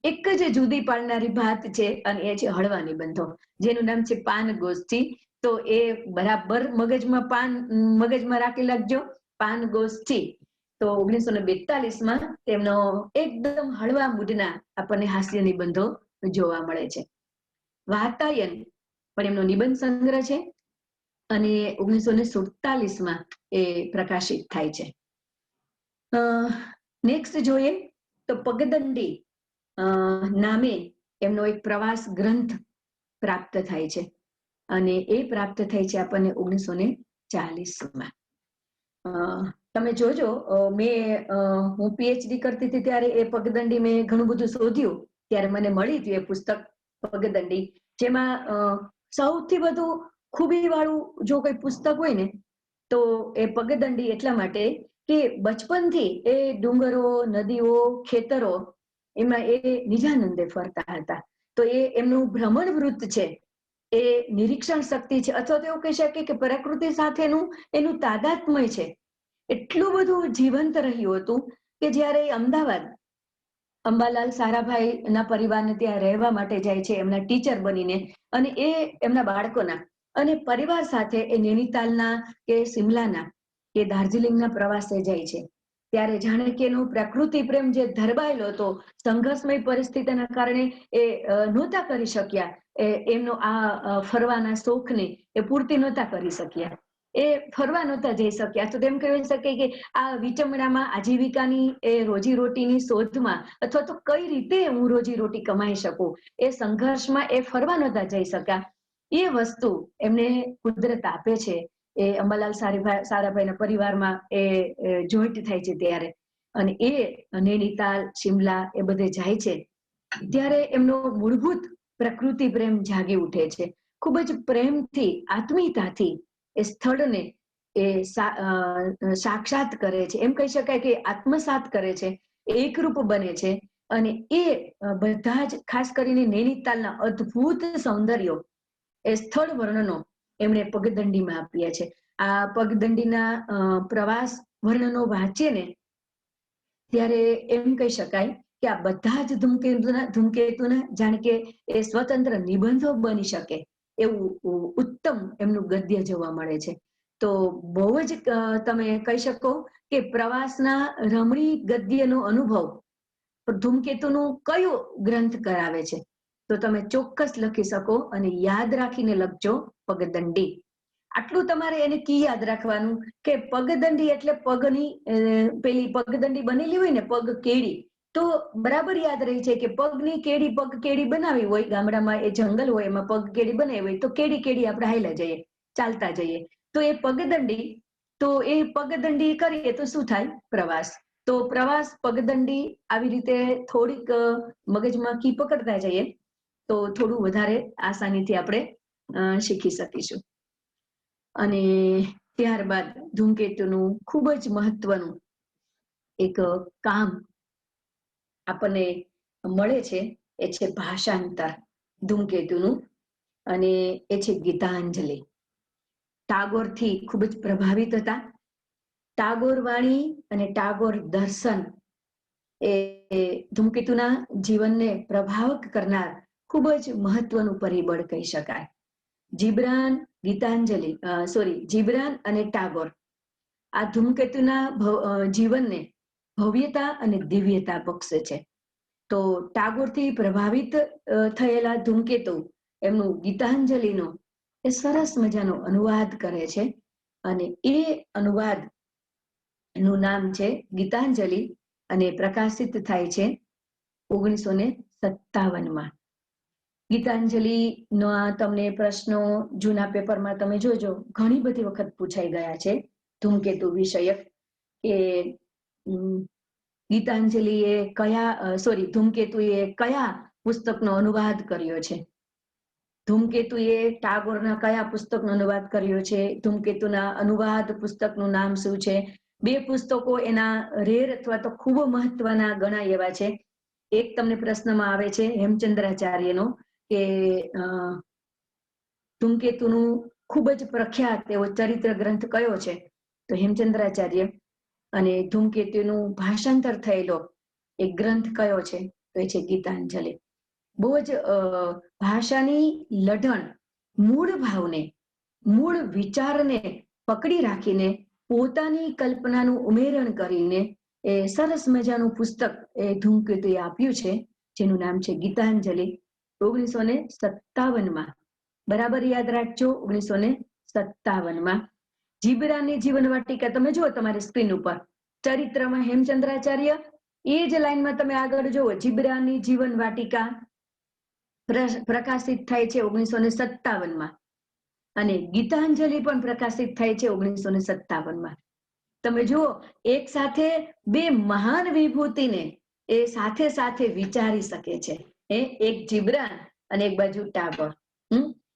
એક જ જુદી પાડનારી ભાત છે અને એ છે હળવા નિબંધો, જેનું નામ છે પાન ગોષ્ઠી. તો એ બરાબર મગજમાં રાખી લાગજો, પાન ગોષ્ઠી. તો 1942માં તેમનો એકદમ હળવા મૂડના આપણને હાસ્ય નિબંધો જોવા મળે છે. વાતાયન પણ એમનો નિબંધ સંગ્રહ છે અને 1947માં એ પ્રકાશિત થાય છે. નેક્સ્ટ જોઈએ તો પગદંડી નામે એમનો એક પ્રવાસ ગ્રંથ પ્રાપ્ત થાય છે અને એ પ્રાપ્ત થાય છે આપણને 1940માં. તમે જોજો, હું પીએચડી કરતી હતી ત્યારે એ પગદંડી મેં ઘણું બધું શોધ્યું ત્યારે મને મળી હતી એ પુસ્તક પગદંડી, જેમાં સૌથી વધુ ખૂબી વાળું જો કોઈ પુસ્તક હોય ને તો એ પગદંડી, એટલા માટે કે બચપનથી એ ડુંગરો, નદીઓ, ખેતરો એમાં એ નિજાનંદે ફરતા હતા. તો એ એમનું ભ્રમણ વૃત્ત છે, એ નિરીક્ષણ શક્તિ છે, અથવા તો એવું કહી શકીએ કે પ્રકૃતિ સાથેનું એનું તાદાત્મ્ય છે એટલું બધું જીવંત રહ્યું હતું કે જ્યારે અમદાવાદ અંબાલાલ સારાભાઈ ના પરિવારને ત્યાં રહેવા માટે જાય છે એમના ટીચર બનીને, અને એ એમના બાળકોના અને પરિવાર સાથે એ નૈનીતાલના કે શિમલાના કે દાર્જિલિંગના પ્રવાસે જાય છે, ત્યારે જાણે કે એનું પ્રકૃતિ પ્રેમ જે ધરબાયેલો હતો, સંઘર્ષમય પરિસ્થિતિના કારણે એ નહોતા કરી શક્યા, એમનો આ ફરવાના શોખને એ પૂર્તિ નહોતા કરી શક્યા, એ ફરવા નહોતા જઈ શક્યા. તો તેમ કહી શકે કે આ વિચમણામાં આજીવિકાની એ રોજીરોટીની શોધમાં, અથવા તો કઈ રીતે હું રોજીરોટી કમાઈ શકું, એ સંઘર્ષમાં એ ફરવા નહોતા જઈ શક્યા. એ વસ્તુ એમને કુદરત આપે છે. એ અંબાલાલ સારાભાઈના પરિવારમાં એ જોઈન્ટ થાય છે ત્યારે, અને એ નૈનીતાલ, શિમલા એ બધે જાય છે ત્યારે એમનો મૂળભૂત પ્રકૃતિ પ્રેમ જાગી ઉઠે છે. ખૂબ જ પ્રેમથી, આત્મીયતાથી એ સ્થળને એ સાક્ષાત કરે છે, એમ કહી શકાય કે આત્મસાત કરે છે, એકરૂપ બને છે. અને એ બધા જ ખાસ કરીને નૈનીતાલના અદ્ભુત સૌંદર્યો, એ સ્થળ વર્ણનો એમણે પગદંડીમાં આપ્યા છે. આ પગદંડીના પ્રવાસ વર્ણનો વાંચીએ ને ત્યારે એમ કહી શકાય કે આ બધા જ ધૂમકેતુના જાણે કે એ સ્વતંત્ર નિબંધો બની શકે એવું ઉત્તમ એમનું ગદ્ય જોવા મળે છે. તો બહુ જ તમે કહી શકો કે પ્રવાસના રમણીય ગદ્યનો અનુભવ ધૂમકેતુનું કયો ગ્રંથ કરાવે છે, તો તમે ચોક્કસ લખી શકો અને યાદ રાખીને લખજો પગદંડી. આટલું તમારે એને કી યાદ રાખવાનું કે પગદંડી એટલે પગની પેલી પગદંડી બનેલી હોય ને, પગ કેડી, તો બરાબર યાદ રહી છે કે પગ કેડી બનાવી હોય, ગામડામાં એ જંગલ હોય એમાં પગ કેડી બનાવી હોય, તો કેડી આપણે હાલ્યા જઈએ, ચાલતા જઈએ. તો એ પગદંડી, તો એ પગદંડી કરીએ તો શું થાય? પ્રવાસ. તો પ્રવાસ, પગદંડી આવી રીતે થોડીક મગજમાં કી પકડતા જઈએ તો થોડું વધારે આસાનીથી આપણે શીખી શકીશું. અને ત્યારબાદ ધૂમકેતુનું ખૂબ જ મહત્વનું એક કામ આપણને મળે છે, એ છે ભાષાંતર ધૂમકેતુનું, અને એ છે ગીતાંજલિ. ટાગોરથી ખૂબ જ પ્રભાવિત હતા. ટાગોર વાણી અને ટાગોર દર્શન એ ધૂમકેતુના જીવનને પ્રભાવક કરનાર ખૂબ જ મહત્વનું પરિબળ કહી શકાય. જીબ્રાન અને ટાગોર આ ધૂમકેતુના જીવનને ભવ્યતા અને દિવ્યતા બક્ષે છે. તો ટાગોરથી પ્રભાવિત થયેલા ધૂમકેતુ એમનું ગીતાંજલિનો એ સરસ મજાનો અનુવાદ કરે છે, અને એ અનુવાદ નું નામ છે ગીતાંજલિ, અને પ્રકાશિત થાય છે 1957માં. ગીતાંજલિ નો તમને પ્રશ્નો જૂના પેપરમાં તમે જોજો, ઘણી બધી વખત પૂછાઈ ગયા છે ધૂમકેતુ વિષયક, કે ધૂમકેતુએ કયા પુસ્તકનો અનુવાદ કર્યો છે. ધૂમકેતુએ ટાગોરના કયા પુસ્તકનો અનુવાદ કર્યો છે, ધૂમકેતુના અનુવાદ પુસ્તકનું નામ શું છે. 2 પુસ્તકો એના રેર અથવા તો ખૂબ મહત્વના ગણાય એવા છે. એક તમને પ્રશ્નમાં આવે છે હેમચંદ્રાચાર્યનો કે ધૂમકેતુનું ખૂબ જ પ્રખ્યાત એવો ચરિત્ર ગ્રંથ કયો છે, તો હેમચંદ્રાચાર્ય. અને ધૂમકેતુનું ભાષાંતર થયેલો એક ગ્રંથ કયો છે, તો એ છે ગીતાંજલિ. બહુ જ ભાષાની લઢણ, મૂળ ભાવને, મૂળ વિચારને પકડી રાખીને પોતાની કલ્પનાનું ઉમેરણ કરીને એ સરસ મજાનું પુસ્તક એ ધૂમકેતુએ આપ્યું છે, જેનું નામ છે ગીતાંજલિ. 1957માં, બરાબર યાદ રાખજો, 1957માં જીબ્રાનની જીવન વાટિકા તમે જુઓ તમારી સ્ક્રીન ઉપર, ચરિત્રમાં હેમચંદ્રાચાર્ય, એ જ લાઈનમાં તમે આગળ જુઓ જીબ્રાનની જીવન વાટિકા પ્રકાશિત થાય છે 1957માં, અને ગીતાંજલિ પણ પ્રકાશિત થાય છે 1957માં. તમે જુઓ, એક સાથે 2 મહાન વિભૂતિને એ સાથે સાથે વિચારી શકે છે. એક જીબ્રાન અને એક બાજુ ટાગોર.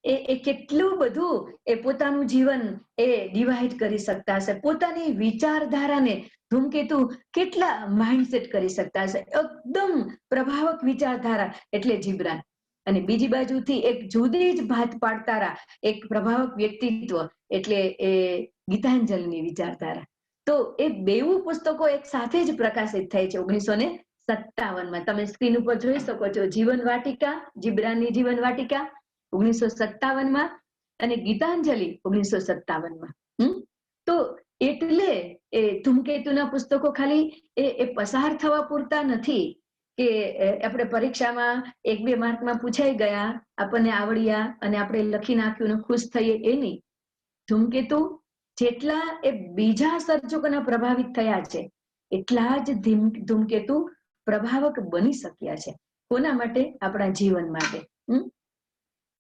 એ કેટલું બધું એ પોતાનું જીવન એ ડિવાઈડ કરી શકતા હશે, પોતાની વિચારધારાને ધૂમકેતુ કેટલા માઇન્ડસેટ કરી શકતા હશે. એકદમ પ્રભાવક વિચારધારા એટલે જીબ્રાન, અને બીજી બાજુથી એક જુદી જ ભાત પાડતારા એક પ્રભાવક વ્યક્તિત્વ એટલે એ ગીતાંજલિની વિચારધારા. તો એ બેઉ પુસ્તકો એક સાથે જ પ્રકાશિત થાય છે 1957માં. તમે સ્ક્રીન ઉપર જોઈ શકો છો, જીવન વાટિકા, જીબ્રાનની જીવન વાટિકા 1957માં અને ગીતાંજલિ 1957માં. તો એટલે એ ધૂમકેતુના પુસ્તકો ખાલી એ પસાર થવા પૂરતા નથી કે આપણે પરીક્ષામાં 1-2 માર્કમાં પૂછાઈ ગયા, આપણને આવડ્યા અને આપણે લખી નાખ્યું ને ખુશ થઈએ એ નહીં. ધૂમકેતુ જેટલા એ બીજા સર્જકોના પ્રભાવિત થયા છે, એટલા જ ધૂમકેતુ પ્રભાવક બની શક્યા છે. કોના માટે? આપણા જીવન માટે.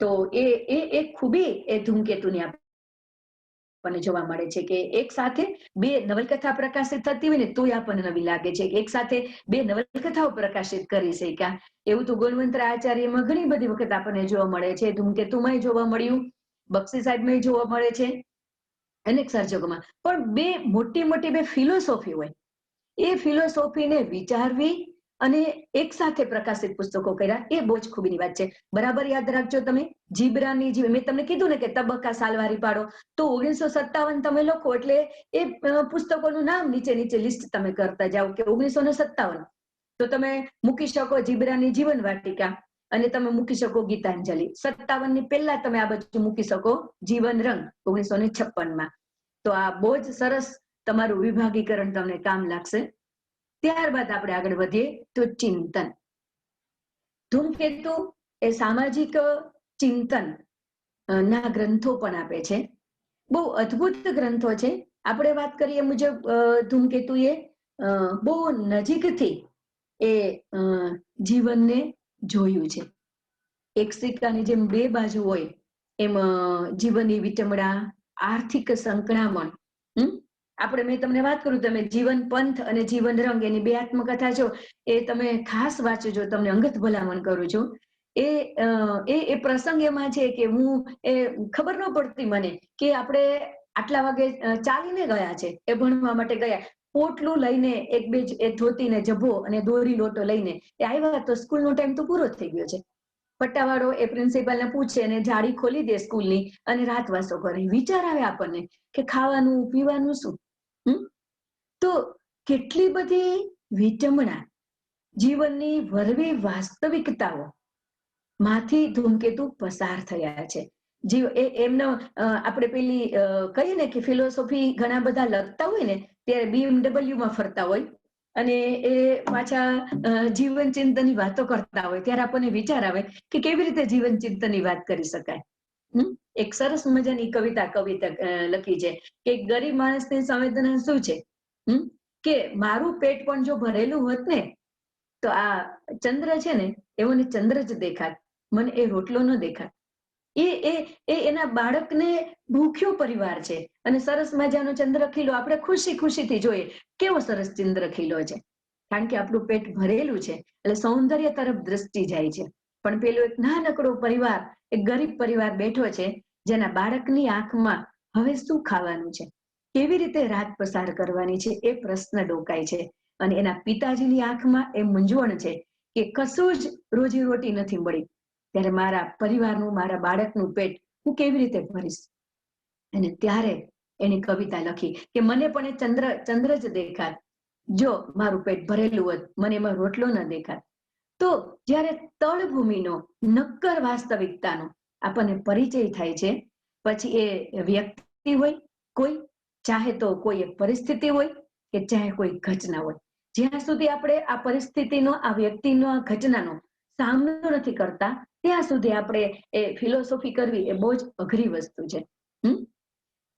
તો એ ખૂબી એ ધૂમકેતુની આપણને જોવા મળે છે કે એક સાથે 2 નવલકથા પ્રકાશિત થતી હોય ને તોય આપણને નવી લાગે છે કે એક સાથે 2 નવલકથાઓ પ્રકાશિત કરી શક્યા. એવું તો ગુણવંતરા આચાર્યમાં ઘણી બધી વખત આપણને જોવા મળે છે. ધૂમકેતુમાંય જોવા મળ્યું, બક્ષી સાહેબમાંય જોવા મળે છે, અનેક સર્જકોમાં. પણ 2 મોટી ફિલોસોફી હોય, એ ફિલોસોફીને વિચારવી અને એક સાથે પ્રકાશિત પુસ્તકો કર્યા, એ બહુ જ ખૂબીની વાત છે. બરાબર યાદ રાખજો તમે, જીબ્રાનની જીવન, મેં તમને કીધું ને કે તબક્કા સાલવારી પાડો, તો 1957 તમે લખો એટલે એ પુસ્તકોનું નામ નીચે લિસ્ટ તમે કરતા જાઓ કે 1957, તો તમે મૂકી શકો જીબ્રાનની જીવન વાટિકા અને તમે મૂકી શકો ગીતાંજલિ. 57ની પહેલા તમે આ બધું મૂકી શકો જીવન રંગ 1956માં. તો આ બહુ જ સરસ તમારું વિભાગીકરણ તમને કામ લાગશે. ત્યારબાદ આપણે આગળ વધીએ તો ચિંતન. ધૂમકેતુ એ સામાજિક ચિંતન ના ગ્રંથો પણ આપે છે. બહુ અદ્ભુત ગ્રંથો છે. આપણે વાત કરીએ મુજબ ધૂમકેતુએ બહુ નજીકથી એ જીવનને જોયું છે. એક સિક્કાની જેમ 2 બાજુ હોય એમ જીવનની વિટમણા, આર્થિક સંકળામણ. મેં તમને વાત કરું, તમે જીવન પંથ અને જીવન રંગ એની 2 આત્મકથા છો, એ તમે ખાસ વાંચજો, તમને અંગત ભલામણ કરું છું. એ પ્રસંગ એમાં છે કે હું એ ખબર ન પડતી મને કે આપણે આટલા વાગે ચાલીને ગયા છે, એ ભણવા માટે ગયા, પોટલું લઈને 1-2 એ ધોતીને જભો અને દોરી લોટો લઈને એ આવ્યા, તો સ્કૂલનો ટાઈમ તો પૂરો થઈ ગયો છે. પટ્ટાવાળો એ પ્રિન્સિપાલને પૂછે અને જાળી ખોલી દે સ્કૂલની અને રાતવાસો કરે. વિચાર આવે આપણને કે ખાવાનું પીવાનું શું. તો કેટલી બધી વિટમણા, જીવનની વરવી વાસ્તવિકતાઓ માંથી ધૂમકેતુ પસાર થયા છે. એમનો આપણે પેલી કહીએ ને કે ફિલોસોફી ઘણા બધા લખતા હોય ને ત્યારે BMW માં ફરતા હોય અને એ પાછા જીવન ચિંતનની વાતો કરતા હોય, ત્યારે આપણને વિચાર આવે કે કેવી રીતે જીવન ચિંતનની વાત કરી શકાય. એક સરસ મજાની કવિતા લખી છે કે ગરીબ માણસની સંવેદના શું છે, કે મારું પેટ પણ જો ભરેલું હોત ને તો આ ચંદ્ર છે ને એવો ને ચંદ્ર જ દેખાત, મને એ રોટલો ન દેખાત. એ એના બાળકને ભૂખ્યો પરિવાર છે અને સરસ મજાનો ચંદ્રખીલો આપણે ખુશીથી જોઈએ, કેવો સરસ ચંદ્રખીલો છે, કારણ કે આપણું પેટ ભરેલું છે એટલે સૌંદર્ય તરફ દ્રષ્ટિ જાય છે. પણ પેલો એક નાનકડો પરિવાર એક ગરીબ પરિવાર બેઠો છે, જેના બાળકની આંખમાં હવે શું ખાવાનું છે, કેવી રીતે રાત પસાર કરવાની છે, એ પ્રશ્ન ડોકાય છે. અને એના પિતાજીની આંખમાં એ મૂંઝવણ છે કે કશું જ રોજીરોટી નથી મળી, ત્યારે મારા પરિવારનું, મારા બાળકનું પેટ હું કેવી રીતે ભરીશ. અને ત્યારે એની કવિતા લખી કે મને પણ એ ચંદ્ર જ દેખાત, જો મારું પેટ ભરેલું હોત, મને એમાં રોટલો ન દેખાત. તો જ્યારે તળભૂમિનો, નક્કર વાસ્તવિકતાનો આપણને પરિચય થાય છે, પછી એ વ્યક્તિ હોય કોઈ, ચાહે તો કોઈ એક પરિસ્થિતિ હોય કે ચાહે કોઈ ઘટના હોય, જ્યાં સુધી આપણે આ પરિસ્થિતિનો, આ વ્યક્તિનો, આ ઘટનાનો સામનો નથી કરતા, ત્યાં સુધી આપણે એ ફિલોસોફી કરવી એ બહુ જ અઘરી વસ્તુ છે.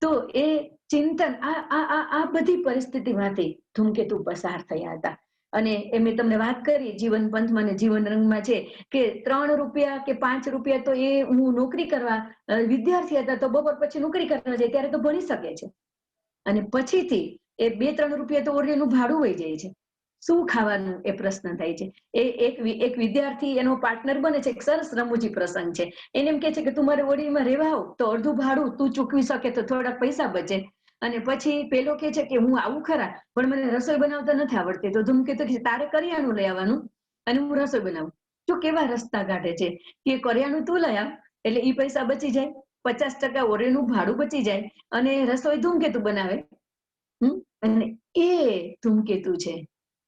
તો એ ચિંતન, આ બધી પરિસ્થિતિમાંથી ધૂમકેતુ પસાર થયા હતા. અને એ મેં તમને વાત કરી જીવન પંથમાં ને જીવન રંગમાં છે કે 3 રૂપિયા કે 5 રૂપિયા તો એ હું નોકરી કરવા, વિદ્યાર્થી હતા તો બપોર પછી નોકરી કરવા જાય ત્યારે તો ભણી શકે છે, અને પછીથી એ 2-3 રૂપિયા તો ઓરડીનું ભાડું વહી જાય છે. શું ખાવાનું એ પ્રશ્ન થાય છે. એક વિદ્યાર્થી એનો પાર્ટનર બને છે, એક સરસ રમૂજી પ્રસંગ છે. એને એમ કે છે કે તું મારે ઓરડીમાં રહેવા આવ તો અડધું ભાડું તું ચૂકવી શકે તો થોડાક પૈસા બચે. અને પછી પેલો કે છે કે હું આવું ખરા, પણ મને રસોઈ બનાવતા નથી આવડતી. તો ધૂમકેતુ કે તારે કરિયાણું લઈ આવવાનું અને હું રસોઈ બનાવું. જો કેવા રસ્તા કાઢે છે કે કરિયાણું તું લઈ આવ એટલે ઈ પૈસા બચી જાય, 50% ઓરડીનું ભાડું બચી જાય અને રસોઈ ધૂમકેતુ બનાવે. અને એ ધૂમકેતુ છે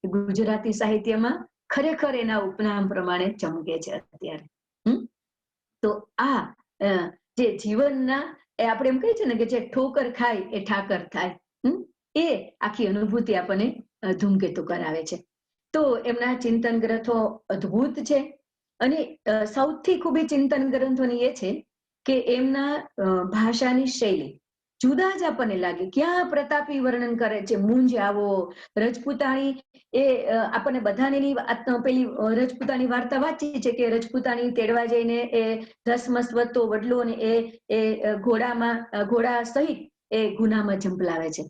ગુજરાતી સાહિત્યમાં ખરેખર એના ઉપનામ પ્રમાણે ચમકે છે અત્યારે. તો આ જે જીવનના, એ આપણે એમ કહીએ છીએ ને કે જે ઠોકર ખાય એ ઠાકર થાય, એ આખી અનુભૂતિ આપણને ધૂમકેતુ કરાવે છે. તો એમના ચિંતન ગ્રંથો અદ્ભુત છે. અને સૌથી ખૂબી ચિંતન ગ્રંથોની એ છે કે એમના ભાષાની શૈલી જુદા જ આપણને લાગે. ક્યાં પ્રતાપી વર્ણન કરે છે, મૂંઝ આવો, રજપૂતાણી, એ આપણને બધાને પેલી રજપૂતાણી વાર્તા વાંચી છે કે રજપૂતાણી તેડવા જઈને એ ધસમસવતો વડલો ને એ ઘોડા સહિત એ ગુનામાં ઝંપલાવે છે.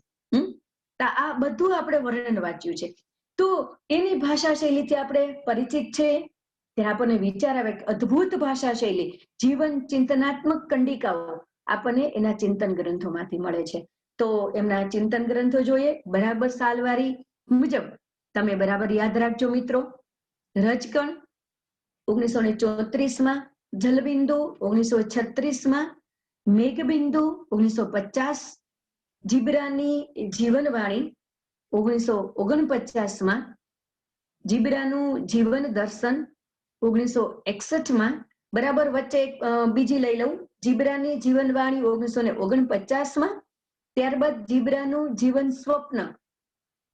આ બધું આપણે વર્ણન વાંચ્યું છે. તો એની ભાષા શૈલીથી આપણે પરિચિત છે. ત્યાં આપણને વિચાર આવે કે અદ્ભુત ભાષા શૈલી, જીવન ચિંતનાત્મક કંડિકાઓ આપણને એના ચિંતન ગ્રંથોમાંથી મળે છે. તો એમના ચિંતન ગ્રંથો જોઈએ બરાબર સાલવારી મુજબ તમે બરાબર યાદ રાખજો મિત્રો. રજકણ 1934માં, જલબિંદુ 1936માં, મેઘબિંદુ 1950, જીબ્રાની જીવનવાણી 1949માં, જીબ્રાનું જીવન દર્શન 1961માં, બરાબર વચ્ચે બીજી લઈ લઉં, જીબ્રાની જીવનવાણી 1949માં, ત્યારબાદ જીબ્રાનું જીવન સ્વપ્ન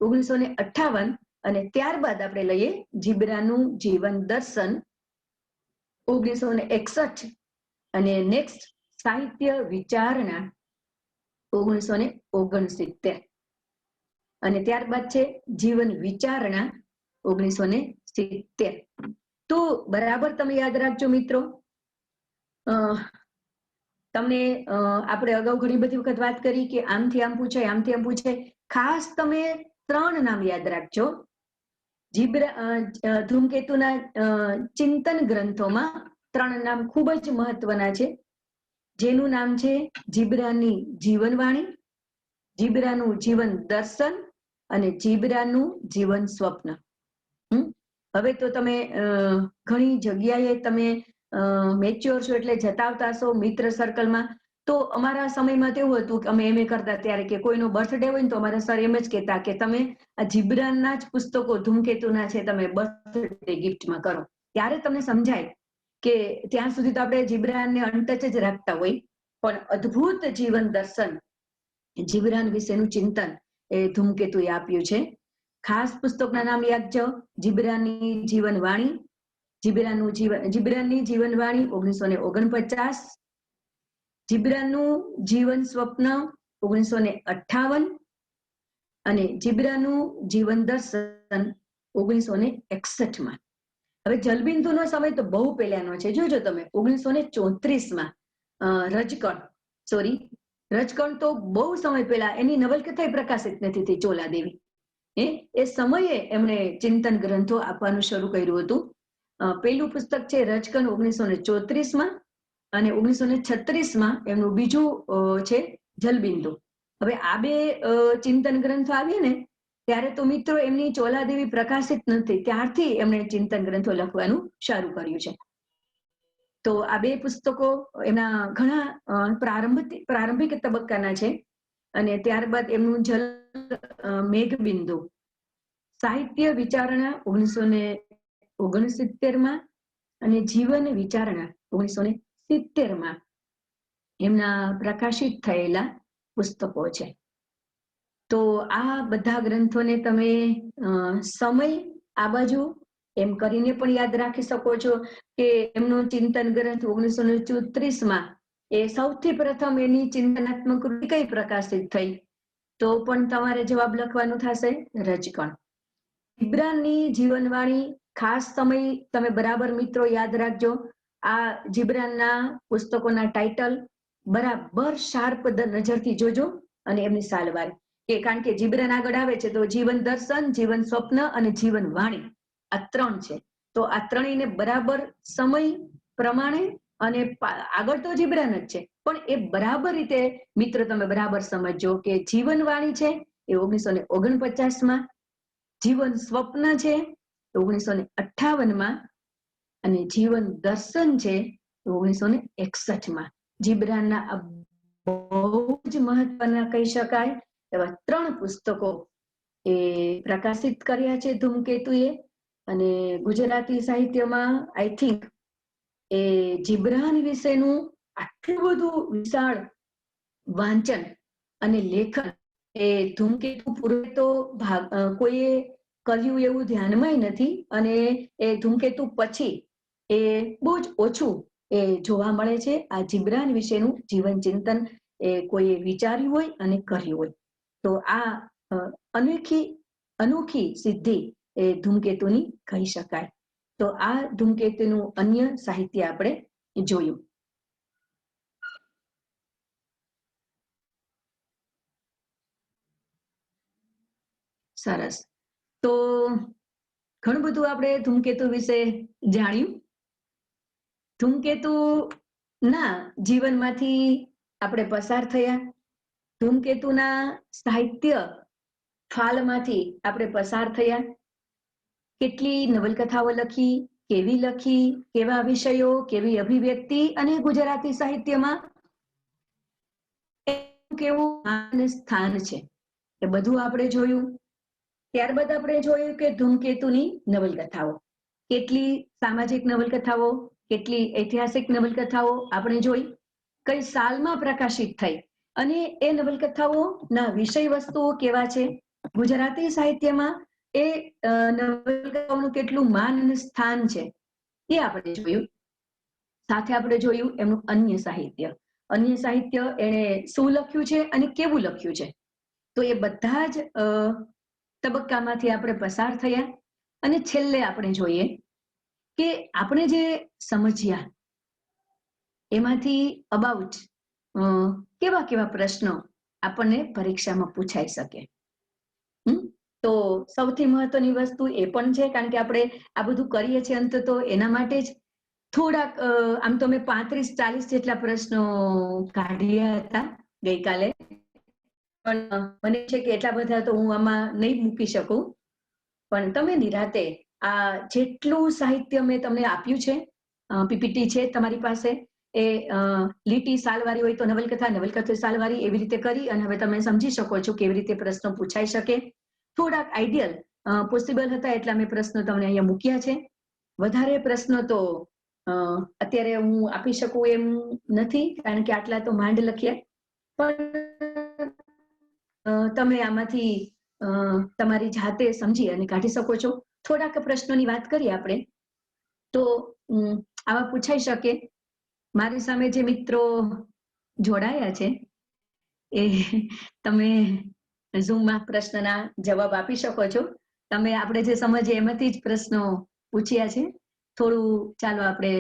1958, અને ત્યારબાદ આપણે લઈએ જીબ્રાનું જીવન દર્શન 1961, અને નેક્સ્ટ સાહિત્ય વિચારણા 1969, અને ત્યારબાદ છે જીવન વિચારણા 1970. તો બરાબર તમે યાદ રાખજો મિત્રો. તમને આપણે અગાઉ ઘણી બધી વખત વાત કરી કે આમથી આમ પૂછાય, આમથી આમ પૂછાય. ખાસ તમે 3 નામ યાદ રાખજો. ધૂમકેતુના ચિંતન ગ્રંથોમાં 3 નામ ખૂબ જ મહત્વના છે, જેનું નામ છે જીબ્રાની જીવનવાણી, જીબ્રાનું જીવન દર્શન અને જીબ્રાનું જીવન સ્વપ્ન. હવે તો તમે ઘણી જગ્યાએ તમે મેચ્યોર છો એટલે જતા આવતા હશો મિત્ર સર્કલમાં. તો અમારા સમયમાં તો એવું હતું કે અમે એમ કરતા ત્યારે કે કોઈનો બર્થડે હોય ને તો અમારા સર એમ જ કહેતા કે તમે આ જીબ્રાનના જ પુસ્તકો ધૂમકેતુના છે તમે બર્થડે ગિફ્ટમાં કરો. ત્યારે તમને સમજાય કે ત્યાં સુધી તો આપણે જીબ્રાનને અનટચ જ રાખતા હોય, પણ અદ્ભુત જીવન દર્શન, જીબ્રાન વિશેનું ચિંતન એ ધૂમકેતુએ આપ્યું છે. ખાસ પુસ્તકના નામ યાદજો: જીબ્રાની જીવનવાણી, જીબ્રાની જીવનવાણી 1949, જીબ્રાનું જીવન સ્વપ્ન 1958, અને જીબ્રાનું જીવન દર્શન 1961માં. હવે જલબિંદુનો સમય તો બહુ પહેલાનો છે. જોજો તમે 1934માં રજકણ તો બહુ સમય પહેલા, એની નવલકથા પ્રકાશિત નથી થઈ ચોલાદેવી. એ સમયે એમણે ચિંતન ગ્રંથો આપવાનું શરૂ કર્યું હતું. પહેલું પુસ્તક છે રજકણ 1934માં, અને 1936માં એમનું બીજું છે જલબિંદુ. હવે આ બે ચિંતન ગ્રંથો આવ્યા ને ત્યારે તો મિત્રો એમની ચોલાદેવી પ્રકાશિત નથી, ત્યારથી એમણે ચિંતન ગ્રંથો લખવાનું શરૂ કર્યું છે. તો આ બે પુસ્તકો એના ઘણા પ્રારંભિક તબક્કાના છે. અને ત્યારબાદ એમનું જલ મેઘબિંદુ સાહિત્ય વિચારણા 1969માં અને જીવન વિચારણા 1970માં એમના પ્રકાશિત થયેલા પુસ્તકો છે. તો આ બધા ગ્રંથોને તમે સમય આ બાજુ એમ કરીને પણ યાદ રાખી શકો છો કે એમનું ચિંતન ગ્રંથ 1934માં એ સૌથી પ્રથમ એની ચિંતનાત્મક કૃતિ કઈ પ્રકાશિત થઈ, તો પણ તમારે જવાબ લખવાનું થશે રજકણ. જીબ્રાનની જીવનવાણી ખાસ સમય તમે બરાબર મિત્રો યાદ રાખજો. આ જીબ્રાનના પુસ્તકોના ટાઇટલ બરાબર શાર્પ નજરથી જોજો અને એમની સાલવારી, કે કારણ કે જીબ્રાન આગળ આવે છે તો જીવન દર્શન, જીવન સ્વપ્ન અને જીવન વાણી આ 3 છે. તો આ ત્રણેયને બરાબર સમય પ્રમાણે અને આગળ તો જીબ્રાન જ છે પણ એ બરાબર રીતે મિત્રો તમે બરાબર સમજજો કે જીવન વાણી છે એ 1949માં, જીવન સ્વપ્ન છે 1958માં અને જીવન દર્શન છે 1961માં. જીબ્રાનના બહુ જ મહત્વના કહી શકાય એવા 3 પુસ્તકો એ પ્રકાશિત કર્યા છે ધૂમકેતુએ. અને ગુજરાતી સાહિત્યમાં આઈ થિંક એ જીબ્રાન વિશેનું આટલું બધું વિશાળ વાંચન અને લેખન એ ધૂમકેતુ પૂર્વે તો કોઈએ કર્યું એવું ધ્યાનમાંય નથી. અને એ ધૂમકેતુ પછી એ બહુ જ ઓછું એ જોવા મળે છે આ જીબ્રાન વિશેનું જીવન ચિંતન એ કોઈએ વિચાર્યું હોય અને કર્યું હોય. તો આ અનોખી સિદ્ધિ એ ધૂમકેતુની કહી શકાય. તો આ ધૂમકેતુનું અન્ય સાહિત્ય આપણે જોયું. સરસ. તો ઘણું બધું આપણે ધૂમકેતુ વિશે જાણ્યું. ધૂમકેતુના જીવનમાંથી આપણે પસાર થયા, ધૂમકેતુના સાહિત્ય ફાલમાંથી આપણે પસાર થયા. કેટલી નવલકથાઓ લખી, કેવી લખી, કેવા વિષયો, કેવી અભિવ્યક્તિ અને ગુજરાતી સાહિત્યમાં કેવું સ્થાન છે એ બધું આપણે જોયું. ત્યારબાદ આપણે જોયું કે ધૂમકેતુની નવલકથાઓ, કેટલી સામાજિક નવલકથાઓ, કેટલી ઐતિહાસિક નવલકથાઓ આપણે જોઈ, કઈ સાલમાં પ્રકાશિત થઈ અને એ નવલકથાઓના વિષય વસ્તુઓ કેવા છે. ગુજરાતી સાહિત્યમાં એ નવલકથાઓનું કેટલું માન અને સ્થાન છે એ આપણે જોયું. સાથે આપણે જોયું એમનું અન્ય સાહિત્ય એણે શું લખ્યું છે અને કેવું લખ્યું છે. તો એ બધા જ તબક્કામાંથી આપણે પસાર થયા. અને છેલ્લે આપણે જોઈએ કે આપણે જે સમજ્યા એમાંથી અબાઉટ કેવા પ્રશ્નો આપણને પરીક્ષામાં પૂછાઈ શકે. તો સૌથી મહત્વની વસ્તુ એ પણ છે, કારણ કે આપણે આ બધું કરીએ છીએ અંત તો એના માટે જ થોડાક આમ તો મેં 35-40 જેટલા પ્રશ્નો કાઢ્યા હતા ગઈકાલે, પણ મને છે કે એટલા બધા તો હું આમાં નહીં મૂકી શકું. પણ તમે નિરાતે આ જેટલું સાહિત્ય મેં તમને આપ્યું છે, પીપીટી છે તમારી પાસે, એ લીટી સાલવારી હોય તો નવલકથા સાલવારી એવી રીતે કરી અને હવે તમે સમજી શકો છો કેવી રીતે પ્રશ્નો પૂછાઈ શકે. થોડાક આઈડિયલ પોસિબલ હતા એટલા મેં પ્રશ્નો તમને અહીંયા મૂક્યા છે. વધારે પ્રશ્નો તો અત્યારે હું આપી શકું એમ નથી, કારણ કે આટલા તો માંડ લખ્યા. પણ તમે આમાંથી તમારી જાતે સમજી અને કાઢી શકો છો. થોડાક પ્રશ્નોની વાત કરીએ આપણે તો આવા પૂછાઈ શકે. મારી સામે જે મિત્રો જોડાયા છે એ તમે ઝૂમમાં પ્રશ્નના જવાબ આપી શકો છો. તમે આપણે જે સમજીએ એમાંથી જ પ્રશ્નો પૂછ્યા છે. થોડું ચાલો આપણે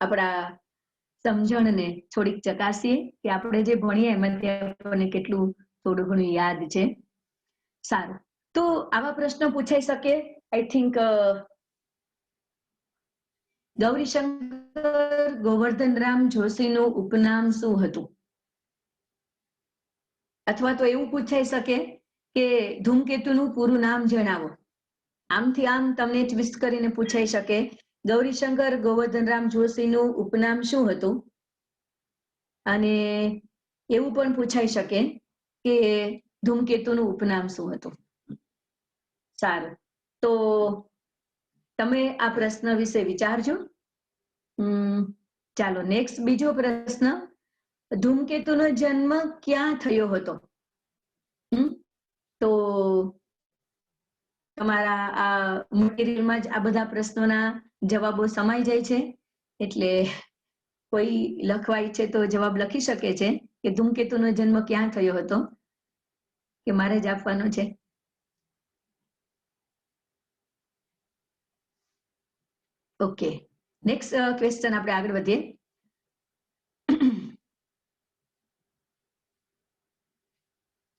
આપણા સમજણને થોડીક ચકાસીએ કે આપણે જે ભણીએ એમાંથી આપણને કેટલું થોડું ઘણું યાદ છે. સારું, તો આવા પ્રશ્નો પૂછાઈ શકે. આઈ થિંક ગૌરીશંકર ગોવર્ધનરામ જોશીનું ઉપનામ શું હતું? અથવા તો એવું પૂછાઈ શકે કે ધૂમકેતુનું પૂરું નામ જણાવો. આમથી આમ તમને ટ્વિસ્ટ કરીને પૂછાઈ શકે ગૌરીશંકર ગોવર્ધનરામ જોશીનું ઉપનામ શું હતું? અને એવું પણ પૂછાઈ શકે કે ધૂમકેતુનું ઉપનામ શું હતું? સારું, તો તમે આ પ્રશ્ન વિશે વિચારજો. ચાલો નેક્સ્ટ બીજો પ્રશ્ન, ધૂમકેતુનો જન્મ ક્યાં થયો હતો? તો તમારા આ મટીરિયલમાં જ આ બધા પ્રશ્નોના જવાબો સમાઈ જાય છે, એટલે કોઈ લખવા ઈચ્છે તો જવાબ લખી શકે છે કે ધૂમકેતુનો જન્મ ક્યાં થયો હતો, કે મારે જ આપવાનો છે? ઓકે, નેક્સ્ટ ક્વેશ્ચન આપણે આગળ વધીએ.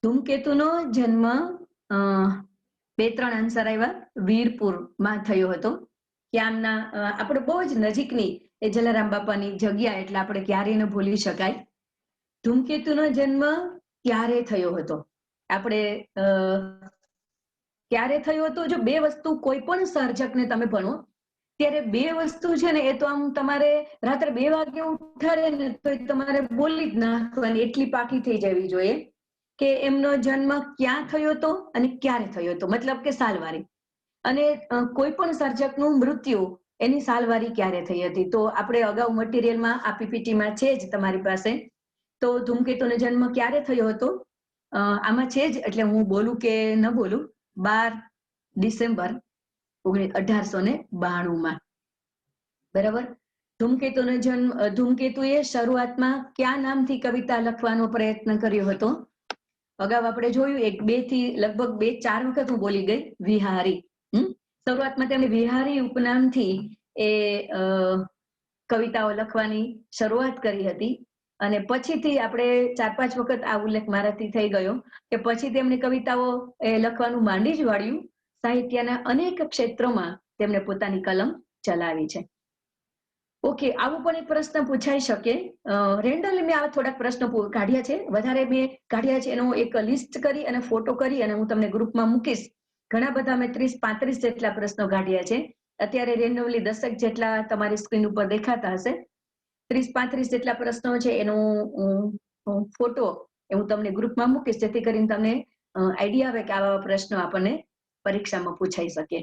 ધૂમકેતુનો જન્મ 2-3 આન્સર આવ્યા. વીરપુરમાં થયો હતો. ક્યાંના આપણે બહુ જ નજીકની એ જલારામ બાપાની જગ્યા, એટલે આપણે ક્યારેય ન ભૂલી શકાય. ધૂમકેતુનો જન્મ ક્યારે થયો હતો? આપણે ક્યારે થયો હતો? જો બે વસ્તુ કોઈ પણ સર્જકને તમે ભણો ત્યારે બે વસ્તુ છે ને, એ તો આમ તમારે રાત્રે 2 વાગે ઉઠાડે ને તો તમારે બોલી જ નાખવાની, એટલી પાકી થઈ જવી જોઈએ કે એમનો જન્મ ક્યાં થયો હતો અને ક્યારે થયો હતો, મતલબ કે સાલવારી. અને કોઈ પણ સર્જકનું મૃત્યુ એની સાલવારી ક્યારે થઈ હતી. તો આપણે અગાઉ મટીરિયલમાં આ પીપીટીમાં છે જ તમારી પાસે. તો ધૂમકેતુનો જન્મ ક્યારે થયો હતો આમાં છે જ, એટલે હું બોલું કે ન બોલું. 12 ડિસેમ્બર 1892. બરાબર. ધૂમકેતુનો જન્મ, ધૂમકેતુએ શરૂઆતમાં કયા નામથી કવિતા લખવાનો પ્રયત્ન કર્યો હતો? અગાઉ આપણે જોયું 1-2 થી લગભગ 2-4 વખત હું બોલી ગઈ, વિહારી. શરૂઆતમાં તેમણે વિહારી ઉપનામથી એ કવિતાઓ લખવાની શરૂઆત કરી હતી, અને પછીથી આપણે 4-5 વખત આ ઉલ્લેખ મારાથી થઈ ગયો કે પછી તેમણે કવિતાઓ લખવાનું માંડી જ વાળ્યું. સાહિત્યના અનેક ક્ષેત્રોમાં તેમણે પોતાની કલમ ચલાવી છે. ઓકે, આવું પણ એક પ્રશ્ન પૂછાઈ શકે. રેન્ડમલી મેં આવા થોડાક પ્રશ્નો કાઢ્યા છે, વધારે મેં કાઢ્યા છે એનું એક લિસ્ટ કરી અને ફોટો કરી અને હું તમને ગ્રુપમાં મૂકીશ. ઘણા બધા મેં 30-35 જેટલા પ્રશ્નો કાઢ્યા છે. અત્યારે રેન્ડમલી 10 જેટલા તમારી સ્ક્રીન ઉપર દેખાતા હશે. 30-35 જેટલા પ્રશ્નો છે, એનો ફોટો હું તમને ગ્રુપમાં મૂકીશ, જેથી કરીને તમને આઈડિયા આવે કે આવા પ્રશ્નો આપણને પરીક્ષામાં પૂછાઈ શકે.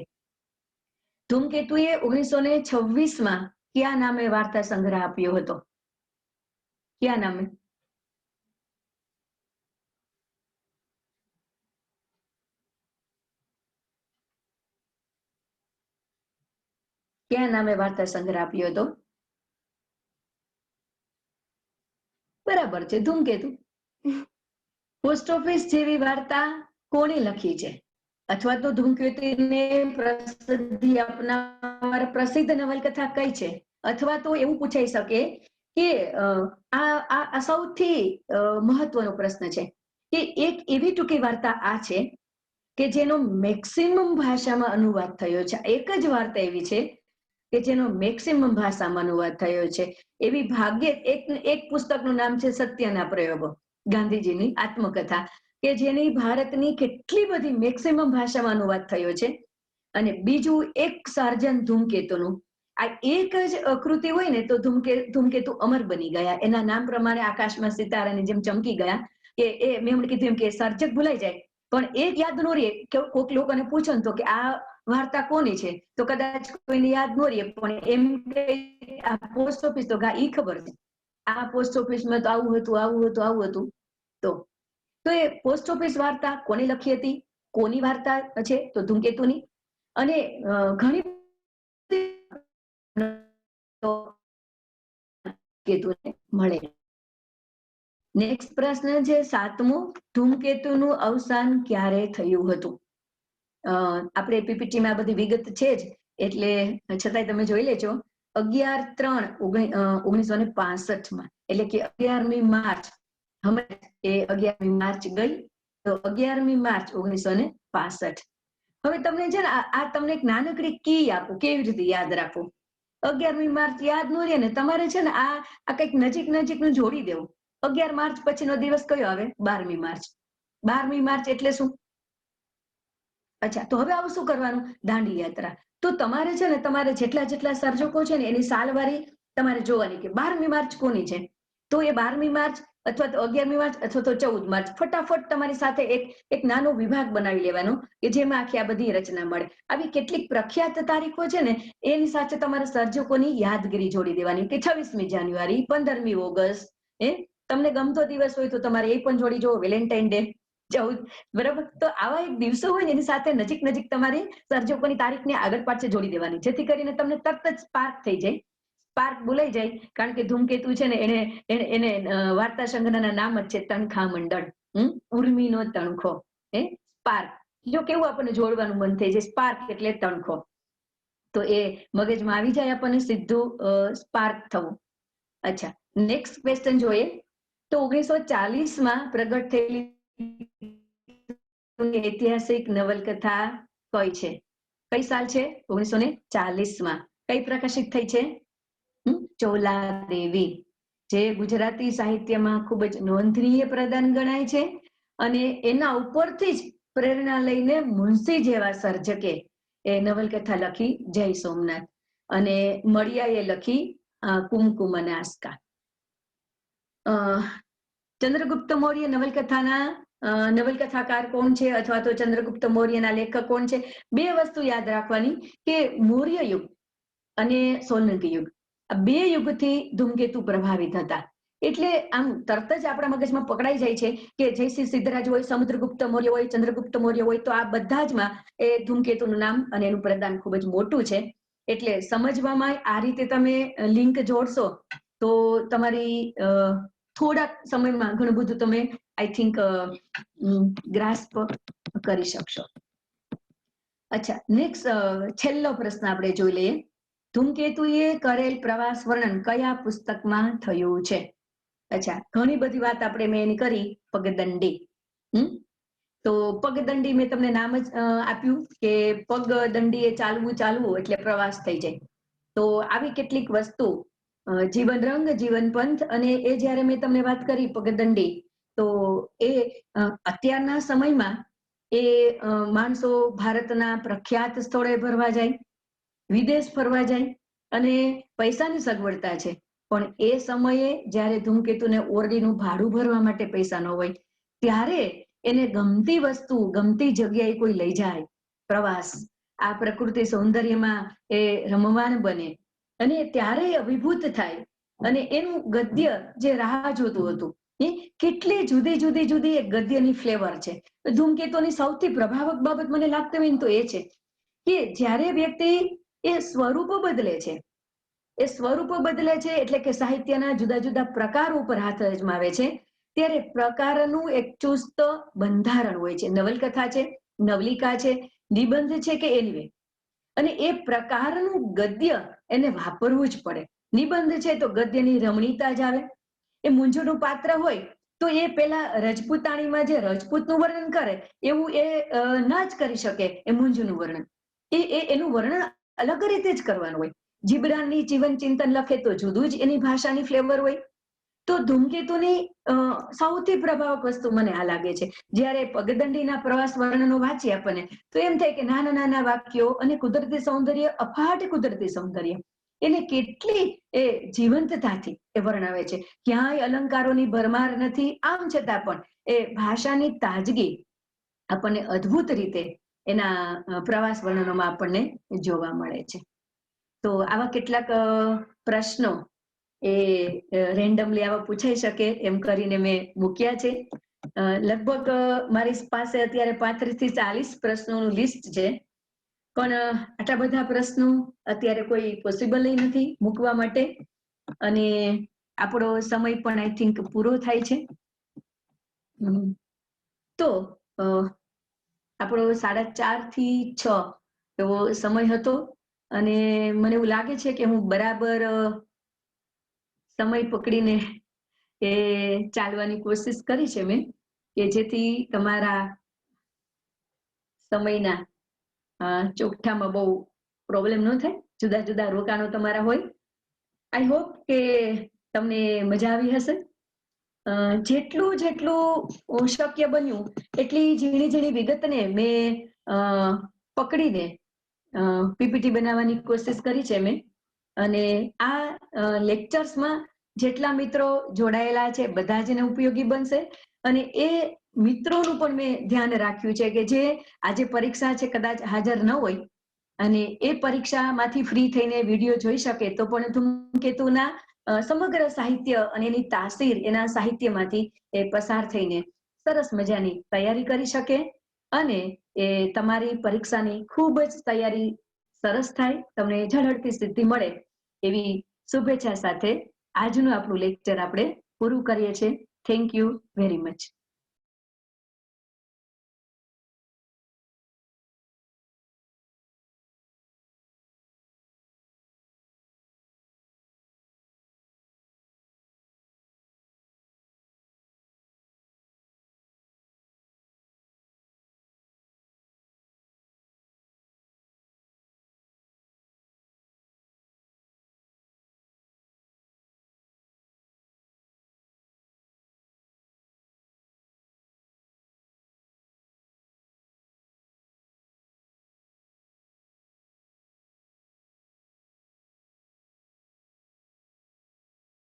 ધૂમકેતુએ 1926માં કયા નામે વાર્તા સંગ્રહ આપ્યો હતો? કયા નામે? કયા નામે વાર્તા સંગ્રહ આપ્યો હતો? બરાબર છે, ધૂમકેતુ. પોસ્ટ ઓફિસ જેવી વાર્તા કોણે લખી છે? અથવા તો ધૂમકેતુને પ્રસિદ્ધિ આપનાર પ્રસિદ્ધ નવલકથા કઈ છે? અથવા તો એવું પૂછાઈ શકે કે આ સૌથી મહત્વનો પ્રશ્ન છે કે એક એવી ટૂંકી વાર્તા આ છે કે જેનો મેક્સિમમ ભાષામાં અનુવાદ થયો છે. એક જ વાર્તા એવી છે કે જેનો મેક્સિમમ ભાષામાં અનુવાદ થયો છે. એવી ભાગ્યે એક પુસ્તકનું નામ છે સત્યના પ્રયોગો, ગાંધીજીની આત્મકથા, કે જેની ભારતની કેટલી બધી મેક્સિમમ ભાષામાં અનુવાદ થયો છે. અને બીજું એક સર્જન ધૂમકેતુનું. આ એક જ કૃતિ હોય ને તો ધૂમકેતુ અમર બની ગયા. એના નામ પ્રમાણે આકાશમાં સિતારાની જેમ ચમકી ગયા. કે એ મેં હમણાં કીધું એમ કે સર્જક ભૂલાઈ જાય પણ એક યાદ ન રહે. કોઈક લોકોને પૂછો ને તો કે આ વાર્તા કોની છે, તો કદાચ કોઈને યાદ ન રહે, પણ એમ કે આ પોસ્ટ ઓફિસ, તો ઈ ખબર છે આ પોસ્ટ ઓફિસમાં તો આવું હતું, આવું હતું, આવું હતું. તો એ પોસ્ટ ઓફિસ વાર્તા કોને લખી હતી, કોની વાર્તા છે? તો ધૂમકેતુની. અને ઘણી કેતુને મળે. નેક્સ્ટ પ્રશ્ન છે 7મો, ધૂમકેતુનું અવસાન ક્યારે થયું હતું? આપણે પીપીટીમાં બધી વિગત છે જ, એટલે છતાંય તમે જોઈ લેજો. 11/3/1965, એટલે કે 11મી માર્ચ. હમણાં એ 11મી માર્ચ ગઈ, તો 11મી માર્ચ 1965. હવે તમને છે ને આ તમને એક નાનકડી કી આપું, કેવી રીતે યાદ રાખવું. 11મી માર્ચ યાદ ન રહે ને તમારે છે ને આ કંઈક નજીકનું જોડી દેવું. 11 માર્ચ પછીનો દિવસ કયો આવે? 12મી માર્ચ. 12મી માર્ચ એટલે શું? અચ્છા, તો હવે આવું શું કરવાનું? દાંડી યાત્રા. તો તમારે છે ને તમારે જેટલા સર્જકો છે ને એની સાલવારી તમારે જોવાની કે 12મી માર્ચ કોની છે. તો એ 12મી માર્ચ અથવા તો 11મી માર્ચ અથવા તો 14 માર્ચ ફટાફટ તમારી સાથે એક નાનો વિભાગ બનાવી લેવાનો કે જેમાં આખી આ બધી રચના મળે. આવી કેટલીક પ્રખ્યાત તારીખો છે ને એની સાથે તમારા સર્જકોની યાદગીરી જોડી દેવાની કે 26મી જાન્યુઆરી, 15મી ઓગસ્ટ, તમને ગમતો દિવસ હોય તો તમારે એ પણ જોડી જુઓ, વેલેન્ટાઇન ડે 14, બરાબર. તો આવા એક દિવસો હોય ને એની સાથે નજીક તમારી સર્જકોની તારીખને આગળ પાછળ જોડી દેવાની જેથી કરીને તમને તરત જ સ્પાર્ક થઈ જાય, સ્પાર્ક બોલાઈ જાય. કારણ કે ધૂમકેતુ છે ને એને વાર્તા સંગ્રહના નામ જ છે તણખા મંડળ. ઉર્મિનો તણખો, સ્પાર્ક. જો કેવું આપણને જોડવાનું મન થઈ જાય, સ્પાર્ક એટલે તણખો. તો એ મગજમાં આવી જાય આપણને સીધું સ્પાર્ક થવું. અચ્છા, નેક્સ્ટ ક્વેશ્ચન જોઈએ તો 1940માં પ્રગટ થયેલી ઐતિહાસિક નવલકથા કઈ છે? કઈ સાલ છે? 1940માં. કઈ પ્રકાશિત થઈ છે? ચોલાદેવી, જે ગુજરાતી સાહિત્યમાં ખૂબ જ નોંધનીય પ્રદાન ગણાય છે અને એના ઉપરથી જ પ્રેરણા લઈને મુનશી જેવા સર્જકે એ નવલકથા લખી જય સોમનાથ અને મળિયાએ લખી કુમકુમ અને આસ્કા. ચંદ્રગુપ્ત મૌર્ય નવલકથાકાર કોણ છે અથવા તો ચંદ્રગુપ્ત મૌર્યના લેખક કોણ છે? બે વસ્તુ યાદ રાખવાની કે મૌર્ય યુગ અને સોલંકી યુગ, આ બે યુગથી ધૂમકેતુ પ્રભાવિત હતા. એટલે આમ તરત જ આપણા મગજમાં પકડાઈ જાય છે કે જયસિંહ સિદ્ધરાજ હોય, સમુદ્રગુપ્ત મૌર્ય હોય, ચંદ્રગુપ્ત મૌર્ય હોય, તો આ બધા જમાં એ ધૂમકેતુનું નામ અને એનું પ્રદાન ખૂબ જ મોટું છે. એટલે સમજવામાં આ રીતે તમે લિંક જોડશો તો તમારી થોડાક સમયમાં ઘણું બધું તમે આઈ થિંક ગ્રાસ્પ કરી શકશો. અચ્છા, નેક્સ્ટ છેલ્લો પ્રશ્ન આપણે જોઈ લઈએ. ધૂમકેતુએ કરેલ પ્રવાસ વર્ણન કયા પુસ્તકમાં થયું છે? અચ્છા, ઘણી બધી વાત આપણે મેં એની કરી, પગદંડી. તો પગદંડી મેં તમને નામ જ આપ્યું કે પગદંડીએ ચાલવું એટલે પ્રવાસ થઈ જાય. તો આવી કેટલીક વસ્તુ જીવન રંગ, જીવન પંથ, અને એ જ્યારે મેં તમને વાત કરી પગદંડી, તો એ અત્યારના સમયમાં એ માણસો ભારતના પ્રખ્યાત સ્થળે ફરવા જાય, વિદેશ ફરવા જાય અને પૈસાની સગવડતા છે. પણ એ સમયે જ્યારે ધૂમકેતુને ઓરડીનું ભાડું ભરવા માટે પૈસા ન હોય ત્યારે એને ગમતી વસ્તુ, ગમતી જગ્યાએ કોઈ લઈ જાય, પ્રવાસ, આ પ્રકૃતિ સૌંદર્યમાં એ રમવાન બને અને ત્યારે અભિભૂત થાય અને એનું ગદ્ય જે રાહ જોતું હતું, કેટલી જુદી એક ગદ્યની ફ્લેવર છે. ધૂમકેતુની સૌથી પ્રભાવક બાબત મને લાગતી હોય ને તો એ છે કે જ્યારે વ્યક્તિ એ સ્વરૂપ બદલે છે, એટલે કે સાહિત્યના જુદા પ્રકાર ઉપર હાથ અજમાવે છે, ત્યારે પ્રકારનું એક ચુસ્ત બંધારણ હોય છે. નવલકથા છે, નવલિકા છે, નિબંધ છે કે એની, અને એ પ્રકારનું ગદ્ય એને વાપરવું જ પડે. નિબંધ છે તો ગદ્યની રમણીતા જ આવે. એ મૂંઝનું પાત્ર હોય તો એ પેલા રજપૂતાણીમાં જે રજપૂતનું વર્ણન કરે એવું એ ના જ કરી શકે. એ મૂંઝનું વર્ણન એનું વર્ણન અલગ રીતે જ કરવાનું હોય. જીબ્રાનની જીવન ચિંતન લખે તો જુદું જ એની ભાષાની ફ્લેવર હોય. તો ધૂમકેતુની સૌથી પ્રભાવક વસ્તુ મને આ લાગે છે. જ્યારે પગદંડીના પ્રવાસ વર્ણનો વાંચીએ આપણને તો એમ થાય કે નાના વાક્યો અને કુદરતી સૌંદર્ય, અફાટ કુદરતી સૌંદર્ય, એને કેટલી એ જીવંતતાથી એ વર્ણવે છે. ક્યાંય અલંકારોની ભરમાર નથી, આમ છતાં પણ એ ભાષાની તાજગી આપણને અદ્ભુત રીતે એના પ્રવાસ વર્ણનોમાં આપણને જોવા મળે છે. તો આવા કેટલાક પ્રશ્નો એ રેન્ડમલી આવા પૂછાઈ શકે એમ કરીને મેં મૂક્યા છે. લગભગ મારી પાસે અત્યારે 35 થી 40 પ્રશ્નોનું લિસ્ટ છે, પણ આટલા બધા પ્રશ્નો અત્યારે કોઈ પોસિબલ નથી મૂકવા માટે, અને આપણો સમય પણ આઈ થિંક પૂરો થાય છે. તો આપણો 4:30 થી 6 એવો સમય હતો અને મને એવું લાગે છે કે હું બરાબર સમય પકડીને એ ચાલવાની કોશિશ કરી છે મેં, કે જેથી તમારા સમયના ચોકઠામાં બહુ પ્રોબ્લેમ ન થાય જુદા જુદા રોકાણો તમારા હોય. આઈ હોપ કે તમને મજા આવી હશે. જેટલું શક્ય બન્યું એટલી ઝીણી ઝીણી વિગતને મેં પકડીને પીપીટી બનાવવાની કોશિશ કરી છે મેં. અને આ લેક્ચર્સમાં જેટલા મિત્રો જોડાયેલા છે બધા જ એને ઉપયોગી બનશે. અને એ મિત્રોનું પણ મેં ધ્યાન રાખ્યું છે કે જે આજે પરીક્ષા છે કદાચ હાજર ન હોય અને એ પરીક્ષામાંથી ફ્રી થઈને વિડીયો જોઈ શકે તો પણ ધૂમકેતુના સમગ્ર સાહિત્ય અને એની તાસીર એના સાહિત્યમાંથી એ પસાર થઈને સરસ મજાની તૈયારી કરી શકે અને એ તમારી પરીક્ષાની ખૂબ જ તૈયારી સરસ થાય, તમને ઝળહળતી સિદ્ધિ મળે એવી શુભેચ્છા સાથે આજનું આપણું લેક્ચર આપણે પૂરું કરીએ છીએ. Thank you very much.